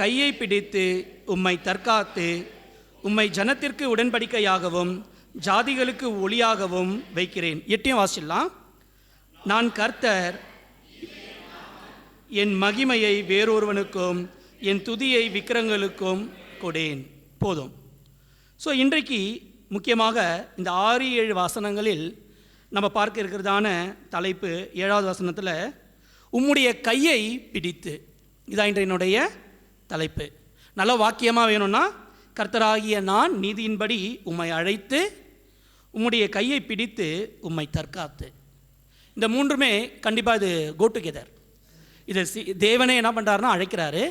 கையை பிடித்து உம்மை தற்காத்து உம்மை ஜனத்திற்கு உடன்படிக்கையாகவும் ஜாதிகளுக்கு ஒளியாகவும் வைக்கிறேன். 8 வாசிடலாம். நான் கர்த்தர், என் மகிமையை வேறொருவனுக்கும் என் துதியை விக்கிரங்களுக்கும் கொடேன். போதும். ஸோ இன்றைக்கு முக்கியமாக இந்த 6-7 வசனங்களில் நம்ம பார்க்க இருக்கிறதான தலைப்பு 7வது வசனத்தில் உம்முடைய கையை பிடித்து, இதான் இன்றைய தலைப்பு. நல்ல வாக்கியமாக வேணும்னா, கர்த்தராகிய நான் நீதியின்படி உம்மை அழைத்து உம்முடைய கையை பிடித்து உம்மை தற்காத்து. இந்த மூன்றுமே கண்டிப்பாக இது கோ டுகெதர். இது தேவனே என்ன பண்ணுறாருனா அழைக்கிறாரு,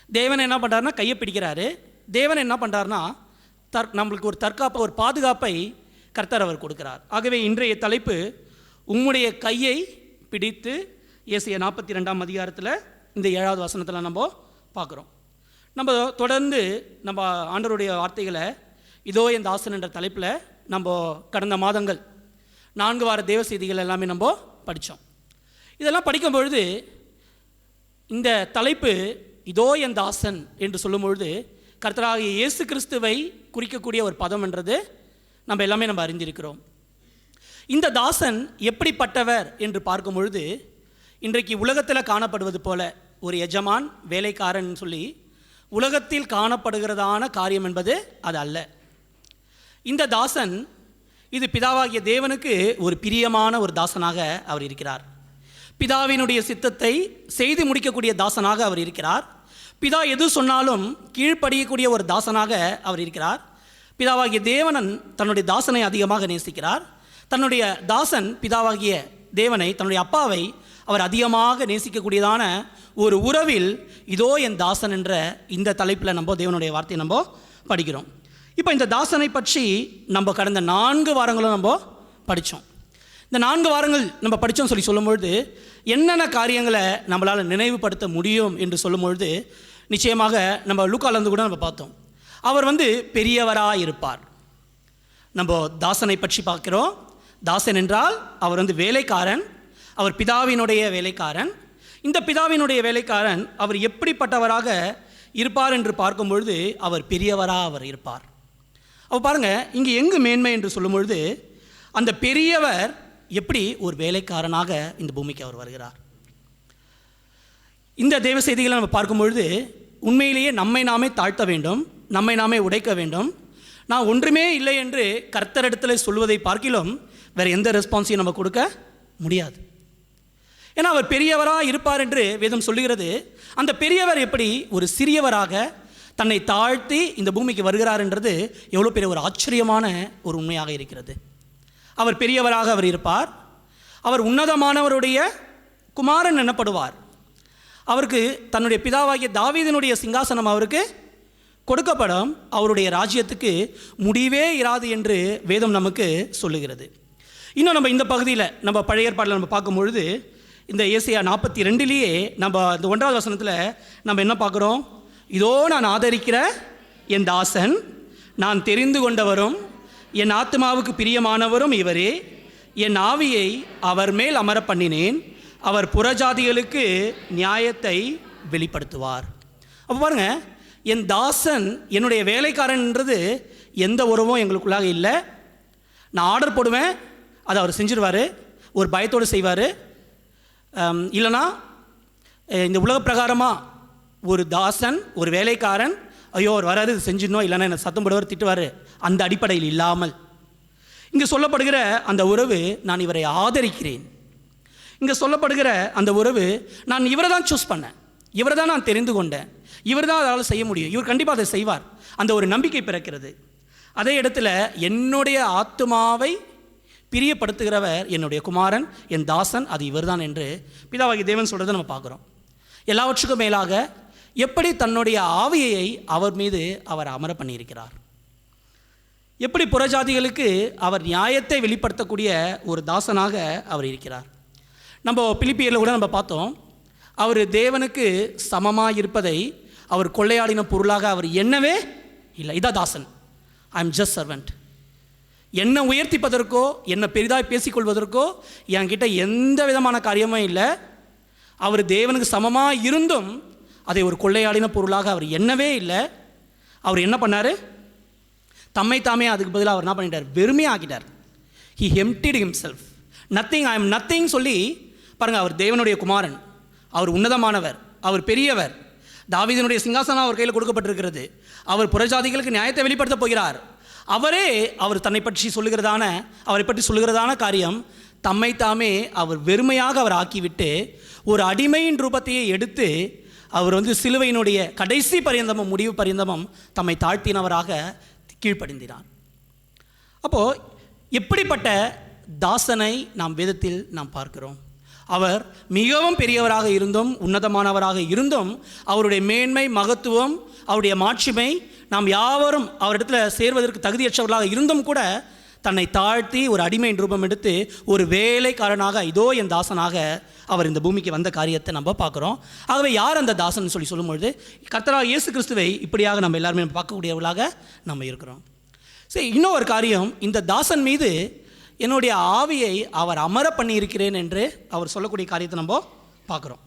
தேவனை என்ன பண்ணுறாருனா கையை பிடிக்கிறாரு, தேவனை என்ன பண்ணுறாருனா நம்மளுக்கு ஒரு தற்காப்பை, ஒரு பாதுகாப்பை கர்த்தர் அவர் கொடுக்கிறார். ஆகவே இன்றைய தலைப்பு உம்முடைய கையை பிடித்து. ஏசாயா 42ஆம் அதிகாரத்தில் இந்த 7வது வசனத்தில் நம்ம பார்க்குறோம். நம்ம தொடர்ந்து நம்ம ஆண்டவருடைய வார்த்தைகளை இதோ என் தாசன் என்ற தலைப்பில் நம்ம கடந்த மாதங்கள் 4 வார தேவ செய்திகள் எல்லாமே நம்ம படித்தோம். இதெல்லாம் படிக்கும் பொழுது இந்த தலைப்பு இதோ என் தாசன் என்று சொல்லும் பொழுது கர்த்தராகிய இயேசு கிறிஸ்துவை குறிக்கக்கூடிய ஒரு பதம் என்றது நம்ம எல்லாமே நம்ம அறிந்திருக்கிறோம். இந்த தாசன் எப்படிப்பட்டவர் என்று பார்க்கும் பொழுது இன்றைக்கு உலகத்தில் காணப்படுவது போல ஒரு எஜமான், வேலைக்காரன் சொல்லி உலகத்தில் காணப்படுகிறதான காரியம் என்பது அது அல்ல. இந்த தாசன் இது பிதாவாகிய தேவனுக்கு ஒரு பிரியமான ஒரு தாசனாக அவர் இருக்கிறார். பிதாவினுடைய சித்தத்தை செய்து முடிக்கக்கூடிய தாசனாக அவர் இருக்கிறார். பிதா எது சொன்னாலும் கீழ்ப்படியக்கூடிய ஒரு தாசனாக அவர் இருக்கிறார். பிதாவாகிய தேவனன் தன்னுடைய தாசனை அதிகமாக நேசிக்கிறார். தன்னுடைய தாசன் பிதாவாகிய தேவனை, தன்னுடைய அப்பாவை அவர் அதிகமாக நேசிக்கக்கூடியதான ஒரு உறவில் இதோ என் தாசன் என்ற இந்த தலைப்பில் நம்ம தேவனுடைய வார்த்தையை நம்ம படிக்கிறோம். இப்போ இந்த தாசனை பற்றி நம்ம கடந்த 4 வாரங்களும் நம்ம படித்தோம். இந்த 4 வாரங்கள் நம்ம படித்தோம் சொல்லி சொல்லும்பொழுது என்னென்ன காரியங்களை நம்மளால் நினைவுபடுத்த முடியும் என்று சொல்லும்பொழுது நிச்சயமாக நம்ம லூக்காலேருந்து கூட நம்ம பார்த்தோம். அவர் பெரியவராக இருப்பார். நம்ம தாசனை பற்றி பார்க்கிறோம். தாசன் என்றால் அவர் வேலைக்காரன். அவர் பிதாவினுடைய வேலைக்காரன். இந்த பிதாவினுடைய வேலைக்காரன் அவர் எப்படிப்பட்டவராக இருப்பார் என்று பார்க்கும் பொழுது அவர் பெரியவராக அவர் இருப்பார். அப்போ பாருங்கள், இங்கே எங்கு மேன்மை என்று சொல்லும் பொழுது அந்த பெரியவர் எப்படி ஒரு வேலைக்காரனாக இந்த பூமிக்கு அவர் வருகிறார். இந்த தேவ செய்திகளை நம்ம பார்க்கும் பொழுது உண்மையிலேயே நம்மை நாமே தாழ்த்த வேண்டும், நம்மை நாமே உடைக்க வேண்டும். நான் ஒன்றுமே இல்லை என்று கர்த்தரிடத்தில் சொல்வதை பார்க்கிலும் வேறு எந்த ரெஸ்பான்ஸையும் நம்ம கொடுக்க முடியாது. ஏன்னா அவர் பெரியவராக இருப்பார் என்று வேதம் சொல்லுகிறது. அந்த பெரியவர் எப்படி ஒரு சிறியவராக தன்னை தாழ்த்தி இந்த பூமிக்கு வருகிறார் என்றது எவ்வளோ பெரிய ஒரு ஆச்சரியமான ஒரு உண்மையாக இருக்கிறது. அவர் பெரியவராக அவர் இருப்பார். அவர் உன்னதமானவருடைய குமாரன் எனப்படுவார். அவருக்கு தன்னுடைய பிதாவாகிய தாவீதினுடைய சிங்காசனம் அவருக்கு கொடுக்கப்படும். அவருடைய ராஜ்யத்துக்கு முடிவே இராது என்று வேதம் நமக்கு சொல்லுகிறது. இன்னும் நம்ம இந்த பகுதியில் நம்ம பழைய ஏற்பாட்டில் நம்ம பார்க்கும்பொழுது இந்த ஏசாயா 42லேயே நம்ம இந்த 1வது வசனத்தில் நம்ம என்ன பார்க்குறோம்? இதோ நான் ஆதரிக்கிற என் தாசன், நான் தெரிந்து கொண்டவரும் என் ஆத்மாவுக்கு பிரியமானவரும் இவரே, என் ஆவியை அவர் மேல் அமர பண்ணினேன், அவர் புறஜாதிகளுக்கு நியாயத்தை வெளிப்படுத்துவார். அப்போ பாருங்கள், என் தாசன் என்னுடைய வேலைக்காரன்ன்றது எந்த உறவும் எங்களுக்குள்ளாக இல்லை. நான் ஆர்டர் போடுவேன், அதை அவர் செஞ்சிருவார், ஒரு பயத்தோடு செய்வார். இல்லைனா இந்த உலக பிரகாரமாக ஒரு தாசன், ஒரு வேலைக்காரன், ஐயோ அவர் வராது இது செஞ்சிடணும், இல்லைன்னா என்னை சத்தம் போடுவார், திட்டுவார், அந்த அடிப்படையில் இல்லாமல் இங்கே சொல்லப்படுகிற அந்த உறவு நான் இவரை ஆதரிக்கிறேன். இங்கே சொல்லப்படுகிற அந்த உறவு நான் இவரை தான் சூஸ் பண்ணேன், இவரை தான் நான் தெரிந்து கொண்டேன், இவர் தான் அதால் செய்ய முடியும், இவர் கண்டிப்பாக அதை செய்வார், அந்த ஒரு நம்பிக்கை பிறக்கிறது. அதே இடத்துல என்னுடைய ஆத்மாவை பிரியப்படுத்துகிறவர் என்னுடைய குமாரன், என் தாசன், அது இவர் தான் என்று பிதாவாகிய தேவன் சொல்கிறத நம்ம பார்க்குறோம். எல்லாவற்றுக்கும் மேலாக எப்படி தன்னுடைய ஆவியை அவர் மீது அவர் அமர பண்ணியிருக்கிறார், எப்படி புறஜாதிகளுக்கு அவர் நியாயத்தை வெளிப்படுத்தக்கூடிய ஒரு தாசனாக அவர் இருக்கிறார். நம்ம பிலிப்பியரில் கூட நம்ம பார்த்தோம், அவர் தேவனுக்கு சமமாக இருப்பதை அவர் கொள்ளையாடின பொருளாக அவர் எண்ணவே இல்லை. இதான் தாசன். I am just servant. என்னை உயர்த்திப்பதற்கோ என்னை பெரிதாக பேசிக்கொள்வதற்கோ என்கிட்ட எந்த விதமான காரியமும் இல்லை. அவர் தேவனுக்கு சமமாக இருந்தும் அதை ஒரு கொள்ளையாடின பொருளாக அவர் எண்ணவே இல்லை. அவர் என்ன பண்ணார்? தம்மை தாமே அதுக்கு பதிலாக அவர் என்ன பண்ணிட்டார்? வெறுமையாக்கிட்டார். He emptied himself. Nothing, I am nothing சொல்லி பாருங்கள். அவர் தேவனுடைய குமாரன், அவர் உன்னதமானவர், அவர் பெரியவர். தாவீதினுடைய சிங்காசனம் அவர் கையில் கொடுக்கப்பட்டிருக்கிறது. அவர் புறஜாதிகளுக்கு நியாயத்தை வெளிப்படுத்தப் போகிறார். அவர் தன்னை பற்றி சொல்லுகிறதான, அவரை பற்றி சொல்லுகிறதான காரியம், தம்மை தாமே அவர் வெறுமையாக அவர் ஆக்கிவிட்டு ஒரு அடிமையின் ரூபத்தையே எடுத்து அவர் சிலுவையினுடைய கடைசி பரியந்தமும் முடிவு பரியந்தமும் தம்மை தாழ்த்தினவராக கீழ்ப்படிந்தார். அப்போது எப்படிப்பட்ட தாசனை நாம் வேதத்தில் நாம் பார்க்கிறோம். அவர் மிகவும் பெரியவராக இருந்தும் உன்னதமானவராக இருந்தும் அவருடைய மேன்மை, மகத்துவம், அவருடைய மாட்சிமை நாம் யாவரும் அவரிடத்தில் சேர்வதற்கு தகுதியற்றவர்களாக இருந்தும் கூட தன்னை தாழ்த்தி ஒரு அடிமையின் ரூபம் எடுத்து ஒரு வேலைக்காரனாக, இதோ என் தாசனாக அவர் இந்த பூமிக்கு வந்த காரியத்தை நம்ம பார்க்குறோம். ஆகவே யார் அந்த தாசன் சொல்லி சொல்லும்பொழுது கர்த்தராகிய இயேசு கிறிஸ்துவை இப்படியாக நம்ம எல்லாருமே பார்க்கக்கூடியவர்களாக நம்ம இருக்கிறோம். சரி, இன்னொரு காரியம், இந்த தாசன் மீது என்னுடைய ஆவியை அவர் அமர பண்ணியிருக்கிறேன் என்று அவர் சொல்லக்கூடிய காரியத்தை நம்ம பார்க்குறோம்.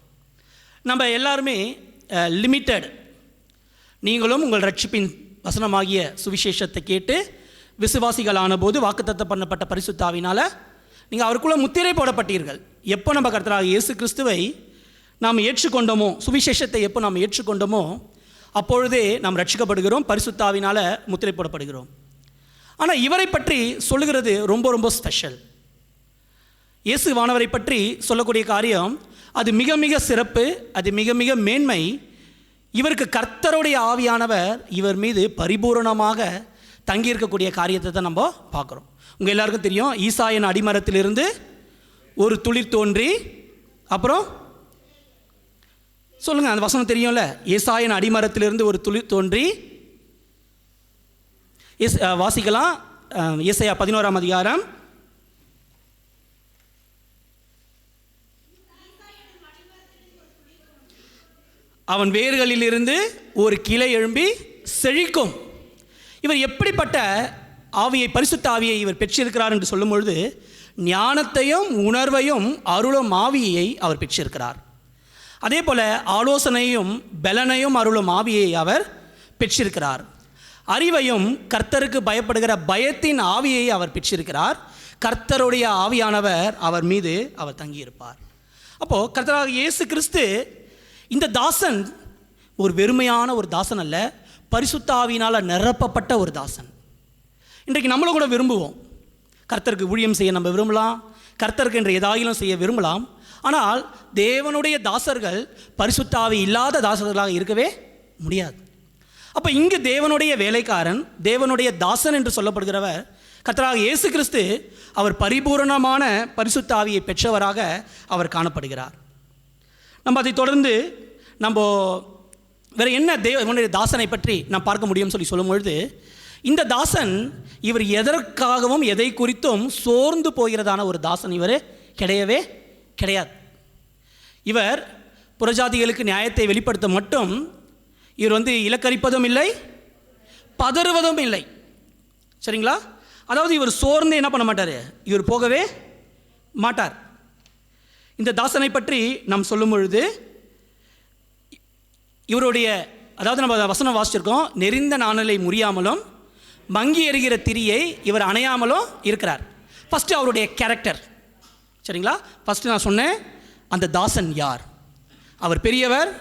நம்ம எல்லாருமே லிமிட்டட். நீங்களும் உங்கள் ரட்சிப்பின் வசனமாகிய சுவிசேஷத்தை கேட்டு விசுவாசிகளான போது வாக்குத்தத்தம் பண்ணப்பட்ட பரிசுத்த ஆவியினால் நீங்கள் அவருக்குள்ளே முத்திரை போடப்பட்டீர்கள். எப்போ நம்ம கர்த்தராகிய இயேசு கிறிஸ்துவை நாம் ஏற்றுக்கொண்டோமோ, சுவிசேஷத்தை எப்போ நாம் ஏற்றுக்கொண்டோமோ அப்பொழுதே நாம் ரட்சிக்கப்படுகிறோம், பரிசுத்த ஆவியினால் முத்திரை போடப்படுகிறோம். ஆனால் இவரை பற்றி சொல்லுகிறது ரொம்ப ரொம்ப ஸ்பெஷல். இயேசுவானவரை பற்றி சொல்லக்கூடிய காரியம் அது மிக மிக சிறப்பு, அது மிக மிக மேன்மை. இவருக்கு கர்த்தருடைய ஆவியானவர் இவர் மீது பரிபூரணமாக தங்கியிருக்கக்கூடிய காரியத்தை தான் நம்ம பார்க்குறோம். உங்கள் எல்லாருக்கும் தெரியும், ஈசாயின் அடிமரத்திலிருந்து ஒரு துளிர் தோன்றி, அப்புறம் சொல்லுங்கள், அந்த வசனம் தெரியும்ல, ஈசாயின் அடிமரத்திலிருந்து ஒரு துளிர் தோன்றி. வாசிக்கலாம், ஏசாயா 11ஆம் அதிகாரம். அவன் வேர்களிலிருந்து ஒரு கிளை எழும்பி செழிக்கும். இவர் எப்படிப்பட்ட ஆவியை, பரிசுத்த ஆவியை இவர் பெற்றிருக்கிறார் என்று சொல்லும் பொழுது ஞானத்தையும் உணர்வையும் அருளும் ஆவியை அவர் பெற்றிருக்கிறார். அதே போல் ஆலோசனையும் பலனையும் அருளும் ஆவியை அவர் பெற்றிருக்கிறார். அறிவையும் கர்த்தருக்கு பயப்படுகிற பயத்தின் ஆவியை அவர் பெற்றிருக்கிறார். கர்த்தருடைய ஆவியானவர் அவர் மீது அவர் தங்கியிருப்பார். அப்போது கர்த்தராகிய இயேசு கிறிஸ்து இந்த தாசன் ஒரு வெறுமையான ஒரு தாசன் அல்ல, பரிசுத்த ஆவியினால் நிரப்பப்பட்ட ஒரு தாசன். இன்றைக்கு நம்மளும் கூட விரும்புவோம், கர்த்தருக்கு ஊழியம் செய்ய நம்ம விரும்பலாம், கர்த்தருக்கு என்று ஏதாயிலும் செய்ய விரும்பலாம். ஆனால் தேவனுடைய தாசர்கள் பரிசுத்த ஆவி இல்லாத தாசர்களாக இருக்கவே முடியாது. அப்போ இங்கு தேவனுடைய வேலைக்காரன், தேவனுடைய தாசன் என்று சொல்லப்படுகிறவர் கர்த்தராகிய இயேசு கிறிஸ்து. அவர் பரிபூரணமான பரிசுத்த ஆவியை பெற்றவராக அவர் காணப்படுகிறார். நம்ம அதை தொடர்ந்து நம்ம வேறு என்ன தேவனுடைய தாசனை பற்றி நாம் பார்க்க முடியும்னு சொல்லி சொல்லும் பொழுது, இந்த தாசன் இவர் எதற்காகவும் எதை குறித்தும் சோர்ந்து போகிறதான ஒரு தாசன் இவர் கிடையவே கிடையாது. இவர் புறஜாதிகளுக்கு நியாயத்தை வெளிப்படுத்த மட்டும் இவர் இலக்கரிப்பதும் இல்லை, பதறுவதும் இல்லை. சரிங்களா? அதாவது இவர் சோர்ந்து என்ன பண்ண மாட்டார், இவர் போகவே மாட்டார். இந்த தாசனை பற்றி நாம் சொல்லும் பொழுது இவருடைய, அதாவது நம்ம வசனம் வாசிச்சிருக்கோம், நெறிந்த நாணலை முறியாமலும் மங்கி எறிகிற திரியை இவர் அணையாமலும் இருக்கிறார். ஃபஸ்ட்டு அவருடைய கேரக்டர். சரிங்களா? ஃபஸ்ட்டு நான் சொன்னேன், அந்த தாசன் யார்? அவர் பெரியவர்,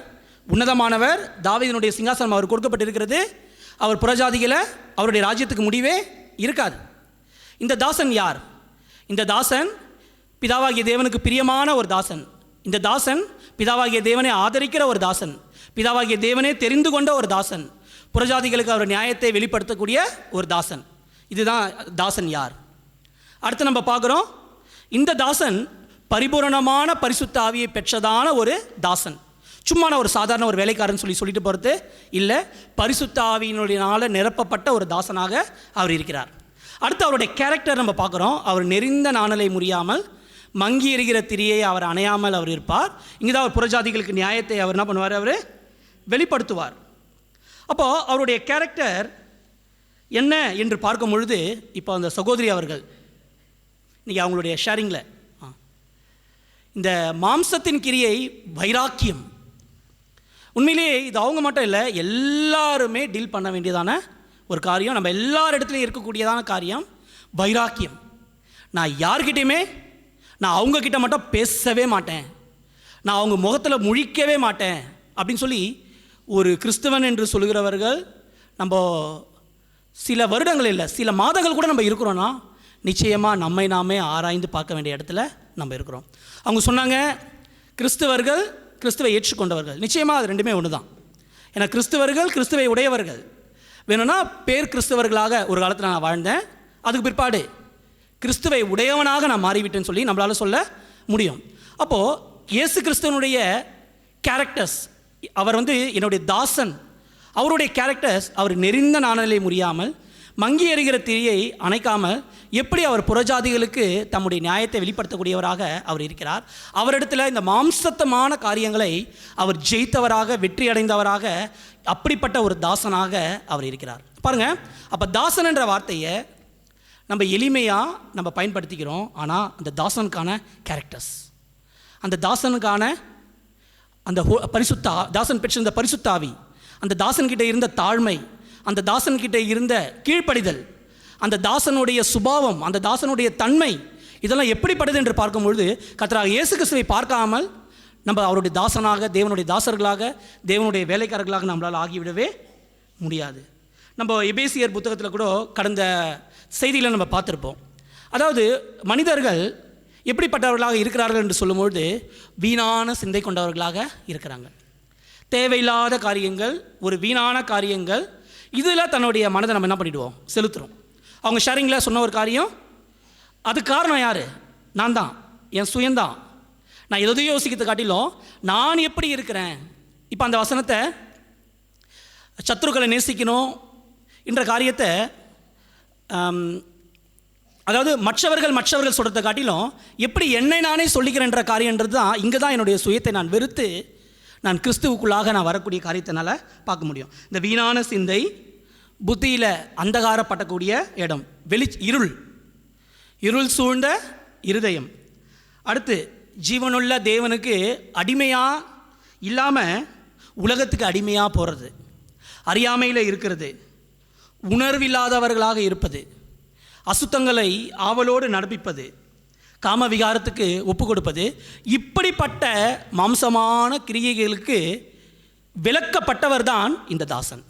உன்னதமானவர், தாவீதினுடைய சிங்காசனம் அவர் கொடுக்கப்பட்டிருக்கிறது. அவர் புறஜாதிகளை அவருடைய ராஜ்யத்துக்கு முடிவே இருக்காது. இந்த தாசன் யார்? இந்த தாசன் பிதாவாகிய தேவனுக்கு பிரியமான ஒரு தாசன். இந்த தாசன் பிதாவாகிய தேவனை ஆதரிக்கிற ஒரு தாசன், பிதாவாகிய தேவனே தெரிந்து கொண்ட ஒரு தாசன், புறஜாதிகளுக்கு அவர் நியாயத்தை வெளிப்படுத்தக்கூடிய ஒரு தாசன். இதுதான் தாசன் யார். அடுத்து நம்ம பார்க்குறோம், இந்த தாசன் பரிபூரணமான பரிசுத்த ஆவியை பெற்றதான ஒரு தாசன். சும்மா ஒரு சாதாரண ஒரு வேலைக்காரன் சொல்லிட்டு போகிறது இல்லை, பரிசுத்த ஆவியினுடையனால நிரப்பப்பட்ட ஒரு தாசனாக அவர் இருக்கிறார். அடுத்து அவருடைய கேரக்டர் நம்ம பார்க்குறோம். அவர் நெறிந்த நாணலை முறியாமல் மங்கி எறிகிற திரியை அவர் அணையாமல் அவர் இருப்பார். இங்கே தான் அவர் புறஜாதிகளுக்கு நியாயத்தை அவர் என்ன பண்ணுவார், அவர் வெளிப்படுத்துவார். அப்போது அவருடைய கேரக்டர் என்ன என்று பார்க்கும் பொழுது, இப்போ அந்த சகோதரி அவர்கள் இன்றைக்கி அவங்களுடைய ஷேரிங்கில் இந்த மாம்சத்தின் கிரியை வைராக்கியம், உண்மையிலேயே இது அவங்க மட்டும் இல்லை, எல்லாருமே டீல் பண்ண வேண்டியதான ஒரு காரியம். நம்ம எல்லார் இடத்துலையும் இருக்கக்கூடியதான காரியம் வைராக்கியம். நான் யார்கிட்டையுமே நான் அவங்கக்கிட்ட மட்டும் பேசவே மாட்டேன், நான் அவங்க முகத்தில் முழிக்கவே மாட்டேன் அப்படின்னு சொல்லி ஒரு கிறிஸ்தவன் என்று சொல்கிறவர்கள் நம்ம சில வருடங்கள் இல்லை, சில மாதங்கள் கூட நம்ம இருக்கிறோன்னா நிச்சயமாக நம்மை நாமே ஆராய்ந்து பார்க்க வேண்டிய இடத்துல நம்ம இருக்கிறோம். அவங்க சொன்னாங்க கிறிஸ்தவர்கள் கிறிஸ்துவை ஏற்றுக்கொண்டவர்கள். நிச்சயமாக அது ரெண்டுமே ஒன்று தான். ஏன்னா கிறிஸ்தவர்கள் கிறிஸ்துவை உடையவர்கள். வேணும்னா பேர் கிறிஸ்தவர்களாக ஒரு காலத்தில் நான் வாழ்ந்தேன், அதுக்கு பிற்பாடு கிறிஸ்துவை உடையவனாக நான் மாறிவிட்டேன்னு சொல்லி நம்மளால் சொல்ல முடியும். அப்போது இயேசு கிறிஸ்துவனுடைய கேரக்டர்ஸ், அவர் என்னுடைய தாசன், அவருடைய கேரக்டர்ஸ், அவர் நெறிந்த நாணலை முறியாமல் மங்கி எறிகிற திரியை அணைக்காமல் எப்படி அவர் புறஜாதிகளுக்கு தம்முடைய நியாயத்தை வெளிப்படுத்தக்கூடியவராக அவர் இருக்கிறார். அவரிடத்தில் இந்த மாம்சத்தமான காரியங்களை அவர் ஜெயித்தவராக, வெற்றி அடைந்தவராக, அப்படிப்பட்ட ஒரு தாசனாக அவர் இருக்கிறார். பாருங்கள், அப்போ தாசன் என்ற வார்த்தையை நம்ம எளிமையாக நம்ம பயன்படுத்திக்கிறோம். ஆனால் அந்த தாசனுக்கான கேரக்டர்ஸ், அந்த தாசனுக்கான அந்த தாசன் பெற்றிருந்த பரிசுத்தாவி, அந்த தாசன்கிட்ட இருந்த தாழ்மை, அந்த தாசன்கிட்ட இருந்த கீழ்ப்படிதல், அந்த தாசனுடைய சுபாவம், அந்த தாசனுடைய தன்மை, இதெல்லாம் எப்படிப்படுது என்று பார்க்கும்பொழுது கர்த்தராகிய இயேசு கிறிஸ்துவை பார்க்காமல் நம்ம அவருடைய தாசனாக, தேவனுடைய தாசர்களாக, தேவனுடைய வேலைக்காரர்களாக நம்மளால் ஆகிவிடவே முடியாது. நம்ம எபேசியர் புத்தகத்தில் கூட கடந்த செய்தியில் நம்ம பார்த்துருப்போம். அதாவது மனிதர்கள் எப்படிப்பட்டவர்களாக இருக்கிறார்கள் என்று சொல்லும்பொழுது வீணான சிந்தை கொண்டவர்களாக இருக்கிறாங்க. தேவையில்லாத காரியங்கள், ஒரு வீணான காரியங்கள், இதில் தன்னுடைய மனதை நம்ம என்ன பண்ணிவிடுவோம், செலுத்துகிறோம். அவங்க ஷேரிங்கில் சொன்ன ஒரு காரியம், அதுக்கு காரணம் யார்? நான் தான், என் சுயந்தான். நான் எதையும் யோசிக்கிறது காட்டிலும் நான் எப்படி இருக்கிறேன். இப்போ அந்த வசனத்தை சத்துருக்களை நேசிக்கணும் என்ற காரியத்தை, அதாவது மற்றவர்கள் சொல்கிறத காட்டிலும் எப்படி என்னை நானே சொல்லிக்கிறேன்ற காரியன்றது தான். இங்கே தான் என்னுடைய சுயத்தை நான் வெறுத்து நான் கிறிஸ்துவுக்குள்ளாக நான் வரக்கூடிய காரியத்தினால பார்க்க முடியும். இந்த வீணான சிந்தை, புத்தியில் அந்தகாரப்படக்கூடிய இடம், இருள் சூழ்ந்த இருதயம். அடுத்து ஜீவனுள்ள தேவனுக்கு அடிமையாக இல்லாமல் உலகத்துக்கு அடிமையாக போகிறது, அறியாமையில் இருக்கிறது, உணர்வில்லாதவர்களாக இருப்பது, அசுத்தங்களை ஆவலோடு நடப்பிப்பது, காம விகாரத்துக்கு ஒப்பு கொடுப்பது, இப்படிப்பட்ட மாம்சமான கிரியைகளுக்கு விலக்கப்பட்டவர் தான் இந்த தாசன்.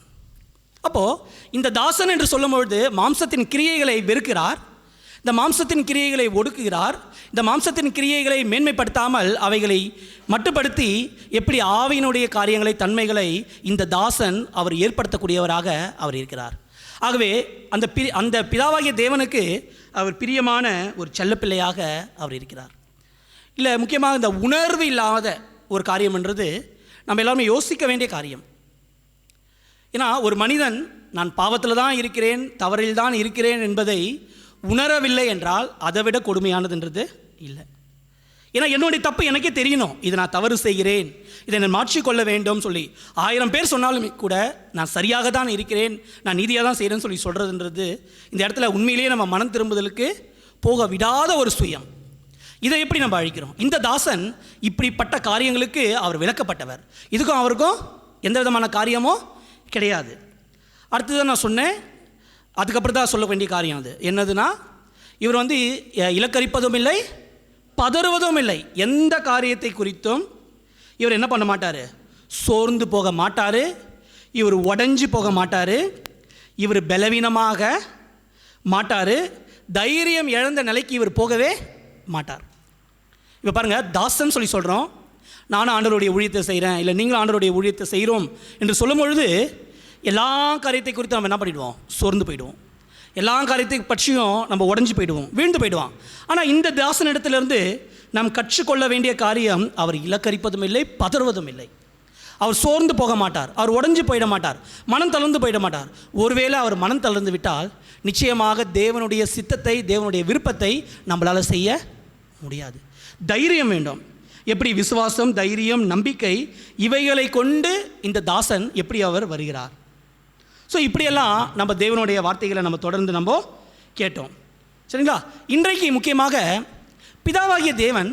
அப்போது இந்த தாசன் என்று சொல்லும்பொழுது மாம்சத்தின் கிரியைகளை வெறுக்கிறார், இந்த மாம்சத்தின் கிரியைகளை ஒடுக்குகிறார், இந்த மாம்சத்தின் கிரியைகளை மேன்மைப்படுத்தாமல் அவைகளை மட்டுப்படுத்தி எப்படி ஆவியினுடைய காரியங்களை, தன்மைகளை இந்த தாசன் அவர் ஏற்படுத்தக்கூடியவராக அவர் இருக்கிறார். ஆகவே அந்த பிதாவாகிய தேவனுக்கு அவர் பிரியமான ஒரு செல்லப்பிள்ளையாக அவர் இருக்கிறார். இல்லை, முக்கியமாக இந்த உணர்வு இல்லாத ஒரு காரியம் என்றது நம்ம எல்லாருமே யோசிக்க வேண்டிய காரியம். ஏன்னா ஒரு மனிதன் நான் பாவத்தில் தான் இருக்கிறேன், தவறில் தான் இருக்கிறேன் என்பதை உணரவில்லை என்றால் அதை விட கொடுமையானதுன்றது இல்லை. ஏன்னா என்னுடைய தப்பு எனக்கே தெரியணும், இதை நான் தவறு செய்கிறேன், இதை நான் மாற்றிக்கொள்ள வேண்டும் சொல்லி 1000 பேர் சொன்னாலும் கூட நான் சரியாக தான் இருக்கிறேன், நான் நீதியாக தான் செய்கிறேன்னு சொல்லி சொல்கிறதுன்றது இந்த இடத்துல உண்மையிலேயே நம்ம மனம் திரும்புதலுக்கு போக விடாத ஒரு சுயம். இதை எப்படி நம்ம அழிக்கிறோம்? இந்த தாசன் இப்படிப்பட்ட காரியங்களுக்கு அவர் விலக்கப்பட்டவர். இதுக்கும் அவருக்கும் எந்த விதமான காரியமும் கிடையாது. அடுத்ததான் நான் சொன்னேன், அதுக்கப்புறம் தான் சொல்ல வேண்டிய காரியம் அது என்னதுன்னா, இவர் இலக்கரிப்பதும் இல்லை, பதறுவதும் இல்லை. எந்த காரியத்தை குறித்தும் இவர் என்ன பண்ண மாட்டார், சோர்ந்து போக மாட்டார், இவர் உடஞ்சி போக மாட்டார், இவர் பலவீனமாக மாட்டார், தைரியம் இழந்த நிலைக்கு இவர் போகவே மாட்டார். இப்போ பாருங்கள், தாசன் சொல்லி சொல்கிறோம், நானும் ஆண்டவருடைய ஊழியத்தை செய்கிறேன், இல்லை நீங்களும் ஆண்டவருடைய ஊழியத்தை செய்கிறோம் என்று சொல்லும் பொழுது எல்லா காரியத்தை குறித்து நம்ம என்ன பண்ணிவிடுவோம், சோர்ந்து போயிடுவோம். எல்லா காரியத்தை பற்றியும் நம்ம உடஞ்சி போயிடுவோம், வீழ்ந்து போயிடுவோம். ஆனால் இந்த தாசன் இடத்துலேருந்து நாம் கற்றுக்கொள்ள வேண்டிய காரியம், அவர் இலக்கரிப்பதும் இல்லை, பதறுவதும் இல்லை. அவர் சோர்ந்து போக மாட்டார், அவர் உடஞ்சி போயிட மாட்டார், மனம் தளர்ந்து போயிட மாட்டார். ஒருவேளை அவர் மனம் தளர்ந்து விட்டால் நிச்சயமாக தேவனுடைய சித்தத்தை, தேவனுடைய விருப்பத்தை நம்மளால் செய்ய முடியாது. தைரியம் வேண்டும். எப்படி விசுவாசம், தைரியம், நம்பிக்கை, இவைகளை கொண்டு இந்த தாசன் எப்படி அவர் வருகிறார். ஸோ இப்படியெல்லாம் நம்ம தேவனுடைய வார்த்தைகளை நம்ம தொடர்ந்து நம்ம கேட்டோம், சரிங்களா? இன்றைக்கு முக்கியமாக பிதாவாகிய தேவன்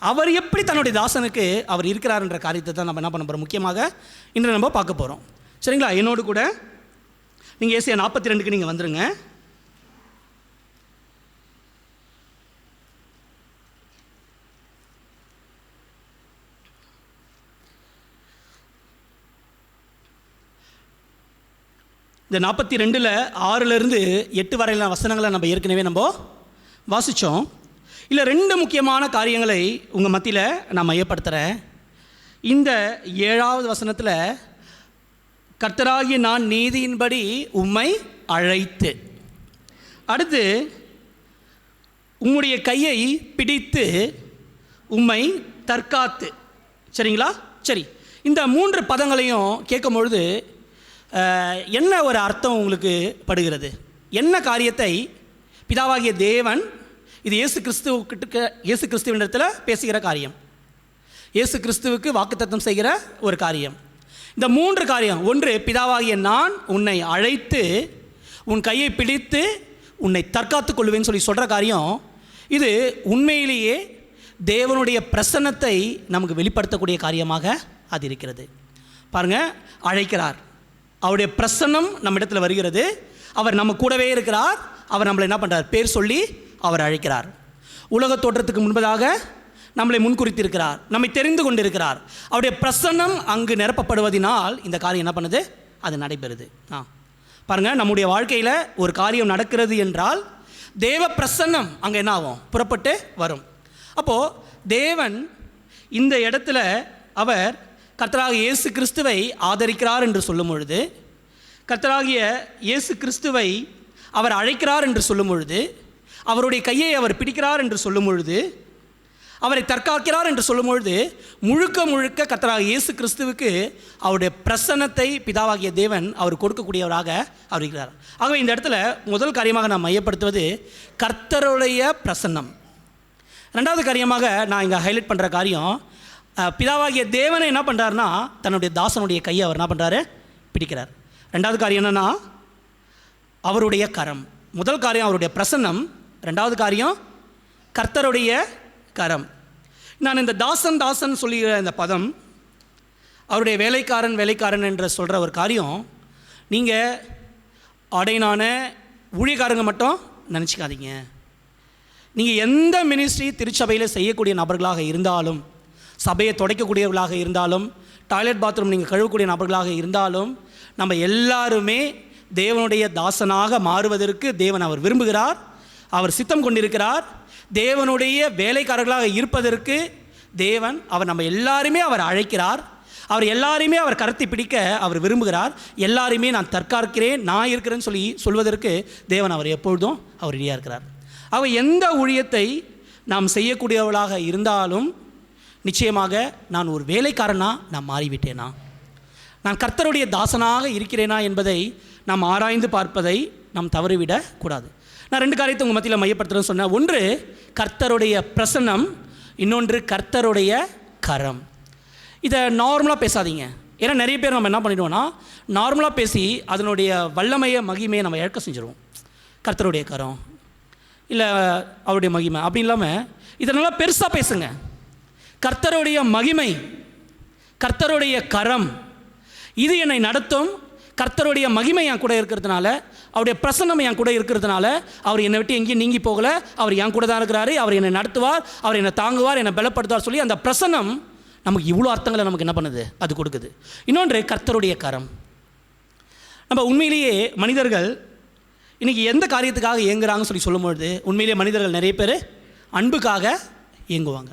அவர் எப்படி தன்னுடைய தாசனுக்கு அவர் இருக்கிறார்ன்ற காரியத்தை தான் நம்ம என்ன பண்ண போகிறோம், முக்கியமாக இன்று நம்ம பார்க்க போகிறோம். சரிங்களா? என்னோடு கூட நீங்கள் ஏசியா 42க்கு நீங்கள் வந்துடுங்க. இந்த 42ல் 6லேருந்து 8 வரையிலான வசனங்களை நம்ம ஏற்கனவே நம்ம வாசித்தோம். இல்லை 2 முக்கியமான காரியங்களை உங்கள் மத்தியில் நான் மையப்படுத்துகிறேன். இந்த 7வது வசனத்தில் கர்த்தராகிய நான் நீதியின்படி உம்மை அழைத்து, அடுத்து உம்முடைய கையை பிடித்து உம்மை தற்காத்து. சரிங்களா? சரி, இந்த 3 பதங்களையும் கேட்கும் பொழுது என்ன ஒரு அர்த்தம் உங்களுக்கு படுகிறது? என்ன காரியத்தை பிதாவாகிய தேவன், இது இயேசு கிறிஸ்துவினிடத்தில் பேசுகிற காரியம், இயேசு கிறிஸ்துவுக்கு வாக்குத்தத்தம் செய்கிற ஒரு காரியம். இந்த 3 காரியம், ஒன்று பிதாவாகிய நான் உன்னை அழைத்து உன் கையை பிடித்து உன்னை தற்காத்து கொள்வேன்னு சொல்லி சொல்கிற காரியம், இது உண்மையிலேயே தேவனுடைய பிரசன்னத்தை நமக்கு வெளிப்படுத்தக்கூடிய காரியமாக அது இருக்கிறது. பாருங்கள், அழைக்கிறார், அவருடைய பிரசன்னம் நம்ம இடத்துல வருகிறது, அவர் நம்ம கூடவே இருக்கிறார், அவர் நம்மளை என்ன பண்ணுறார், பேர் சொல்லி அவர் அழைக்கிறார். உலக தோற்றத்துக்கு முன்பதாக நம்மளை முன்குறித்திருக்கிறார், நம்மை தெரிந்து கொண்டிருக்கிறார். அவருடைய பிரசன்னம் அங்கு நிரப்பப்படுவதனால் இந்த காரியம் என்ன பண்ணுது, அது நடைபெறுது. பாருங்கள், நம்முடைய வாழ்க்கையில் ஒரு காரியம் நடக்கிறது என்றால் தேவ பிரசன்னம் அங்கே என்ன ஆகும், புறப்பட்டு வரும். அப்போது தேவன் இந்த இடத்துல அவர் கர்த்தராகிய இயேசு கிறிஸ்துவை ஆதரிக்கிறார் என்று சொல்லும் பொழுது, கர்த்தராகிய இயேசு கிறிஸ்துவை அவர் அழைக்கிறார் என்று சொல்லும் பொழுது, அவருடைய கையை அவர் பிடிக்கிறார் என்று சொல்லும் பொழுது, அவரை தற்காக்கிறார் என்று சொல்லும் பொழுது, முழுக்க முழுக்க கர்த்தராகிய இயேசு கிறிஸ்துவுக்கு அவருடைய பிரசன்னத்தை பிதாவாகிய தேவன் அவர் கொடுக்கக்கூடியவராக அவர் இருக்கிறார். ஆகவே இந்த இடத்துல முதல் காரியமாக நான் மையப்படுத்துவது கர்த்தருடைய பிரசன்னம். 2வது காரியமாக நான் இங்கே ஹைலைட் பண்ணுற காரியம், பிதாவாகிய தேவனை என்ன பண்ணுறாருன்னா தன்னுடைய தாசனுடைய கையை அவர் என்ன பண்ணுறாரு, பிடிக்கிறார். 2வது காரியம் என்னென்னா அவருடைய கரம். முதல் காரியம் அவருடைய பிரசன்னம், 2வது காரியம் கர்த்தருடைய கரம். நான் இந்த தாசன் சொல்லுகிற இந்த பதம், அவருடைய வேலைக்காரன் என்று சொல்கிற ஒரு காரியம், நீங்கள் அடைனான ஊழியக்காரங்க மட்டும் நினச்சிக்காதீங்க. நீங்கள் எந்த மினிஸ்ட்ரி திருச்சபையில் செய்யக்கூடிய நபர்களாக இருந்தாலும், சபையை துடைக்கக்கூடியவர்களாக இருந்தாலும், டாய்லெட் பாத்ரூம் நீங்கள் கழுவக்கூடிய நபர்களாக இருந்தாலும், நம்ம எல்லாருமே தேவனுடைய தாசனாக மாறுவதற்கு தேவன் அவர் விரும்புகிறார், அவர் சித்தம் கொண்டிருக்கிறார். தேவனுடைய வேலைக்காரர்களாக இருப்பதற்கு தேவன் அவர் நம்ம எல்லாருமே அவர் அழைக்கிறார். அவர் எல்லாரையுமே அவர் கரத்தை பிடிக்க அவர் விரும்புகிறார். எல்லாரையுமே நான் தற்காக்கிறேன், நான் இருக்கிறேன்னு சொல்வதற்கு தேவன் அவர் எப்பொழுதும் அவர் ரெடியாக இருக்கிறார். அவர் எந்த ஊழியத்தை நாம் செய்யக்கூடியவர்களாக இருந்தாலும் நிச்சயமாக நான் ஒரு வேலைக்காரனாக நான் மாறிவிட்டேனா, நான் கர்த்தருடைய தாசனாக இருக்கிறேனா என்பதை நாம் ஆராய்ந்து பார்ப்பதை நாம் தவறிவிடக்கூடாது. நான் 2 காரியத்தை உங்கள் மத்தியில் மையப்படுத்துகிறேன்னு சொன்னேன். ஒன்று கர்த்தருடைய பிரசன்னம், இன்னொன்று கர்த்தருடைய கரம். இதை நார்மலாக பேசாதீங்க. ஏன்னா நிறைய பேர் நம்ம என்ன பண்ணிடுவோம்னா நார்மலாக பேசி அதனுடைய வல்லமையை மகிமையை நம்ம இழக்க செஞ்சுருவோம். கர்த்தருடைய கரம் இல்லை அவருடைய மகிமை அப்படி இல்லாமல் இதனால் பெருசாக பேசுங்க. கர்த்தருடைய மகிமை, கர்த்தருடைய கரம், இது என்னை நடத்தும். கர்த்தருடைய மகிமை என் கூட இருக்கிறதுனால, அவருடைய பிரசன்னம் என் கூட இருக்கிறதுனால, அவர் என்னை விட்டு எங்கேயும் நீங்கி போகலை, அவர் என் கூட தான் இருக்கிறாரு, அவர் என்னை நடத்துவார், அவர் என்னை தாங்குவார், என்னை பலப்படுத்துவார் சொல்லி அந்த பிரசன்னம் நமக்கு இவ்வளோ அர்த்தங்களை நமக்கு என்ன பண்ணுது, அது கொடுக்குது. இன்னொன்று கர்த்தருடைய கரம். நம்ம உண்மையிலேயே மனிதர்கள் இன்றைக்கி எந்த காரியத்துக்காக இயங்குறாங்கன்னு சொல்லும்பொழுது, உண்மையிலேயே மனிதர்கள் நிறைய பேர் அன்புக்காக இயங்குவாங்க.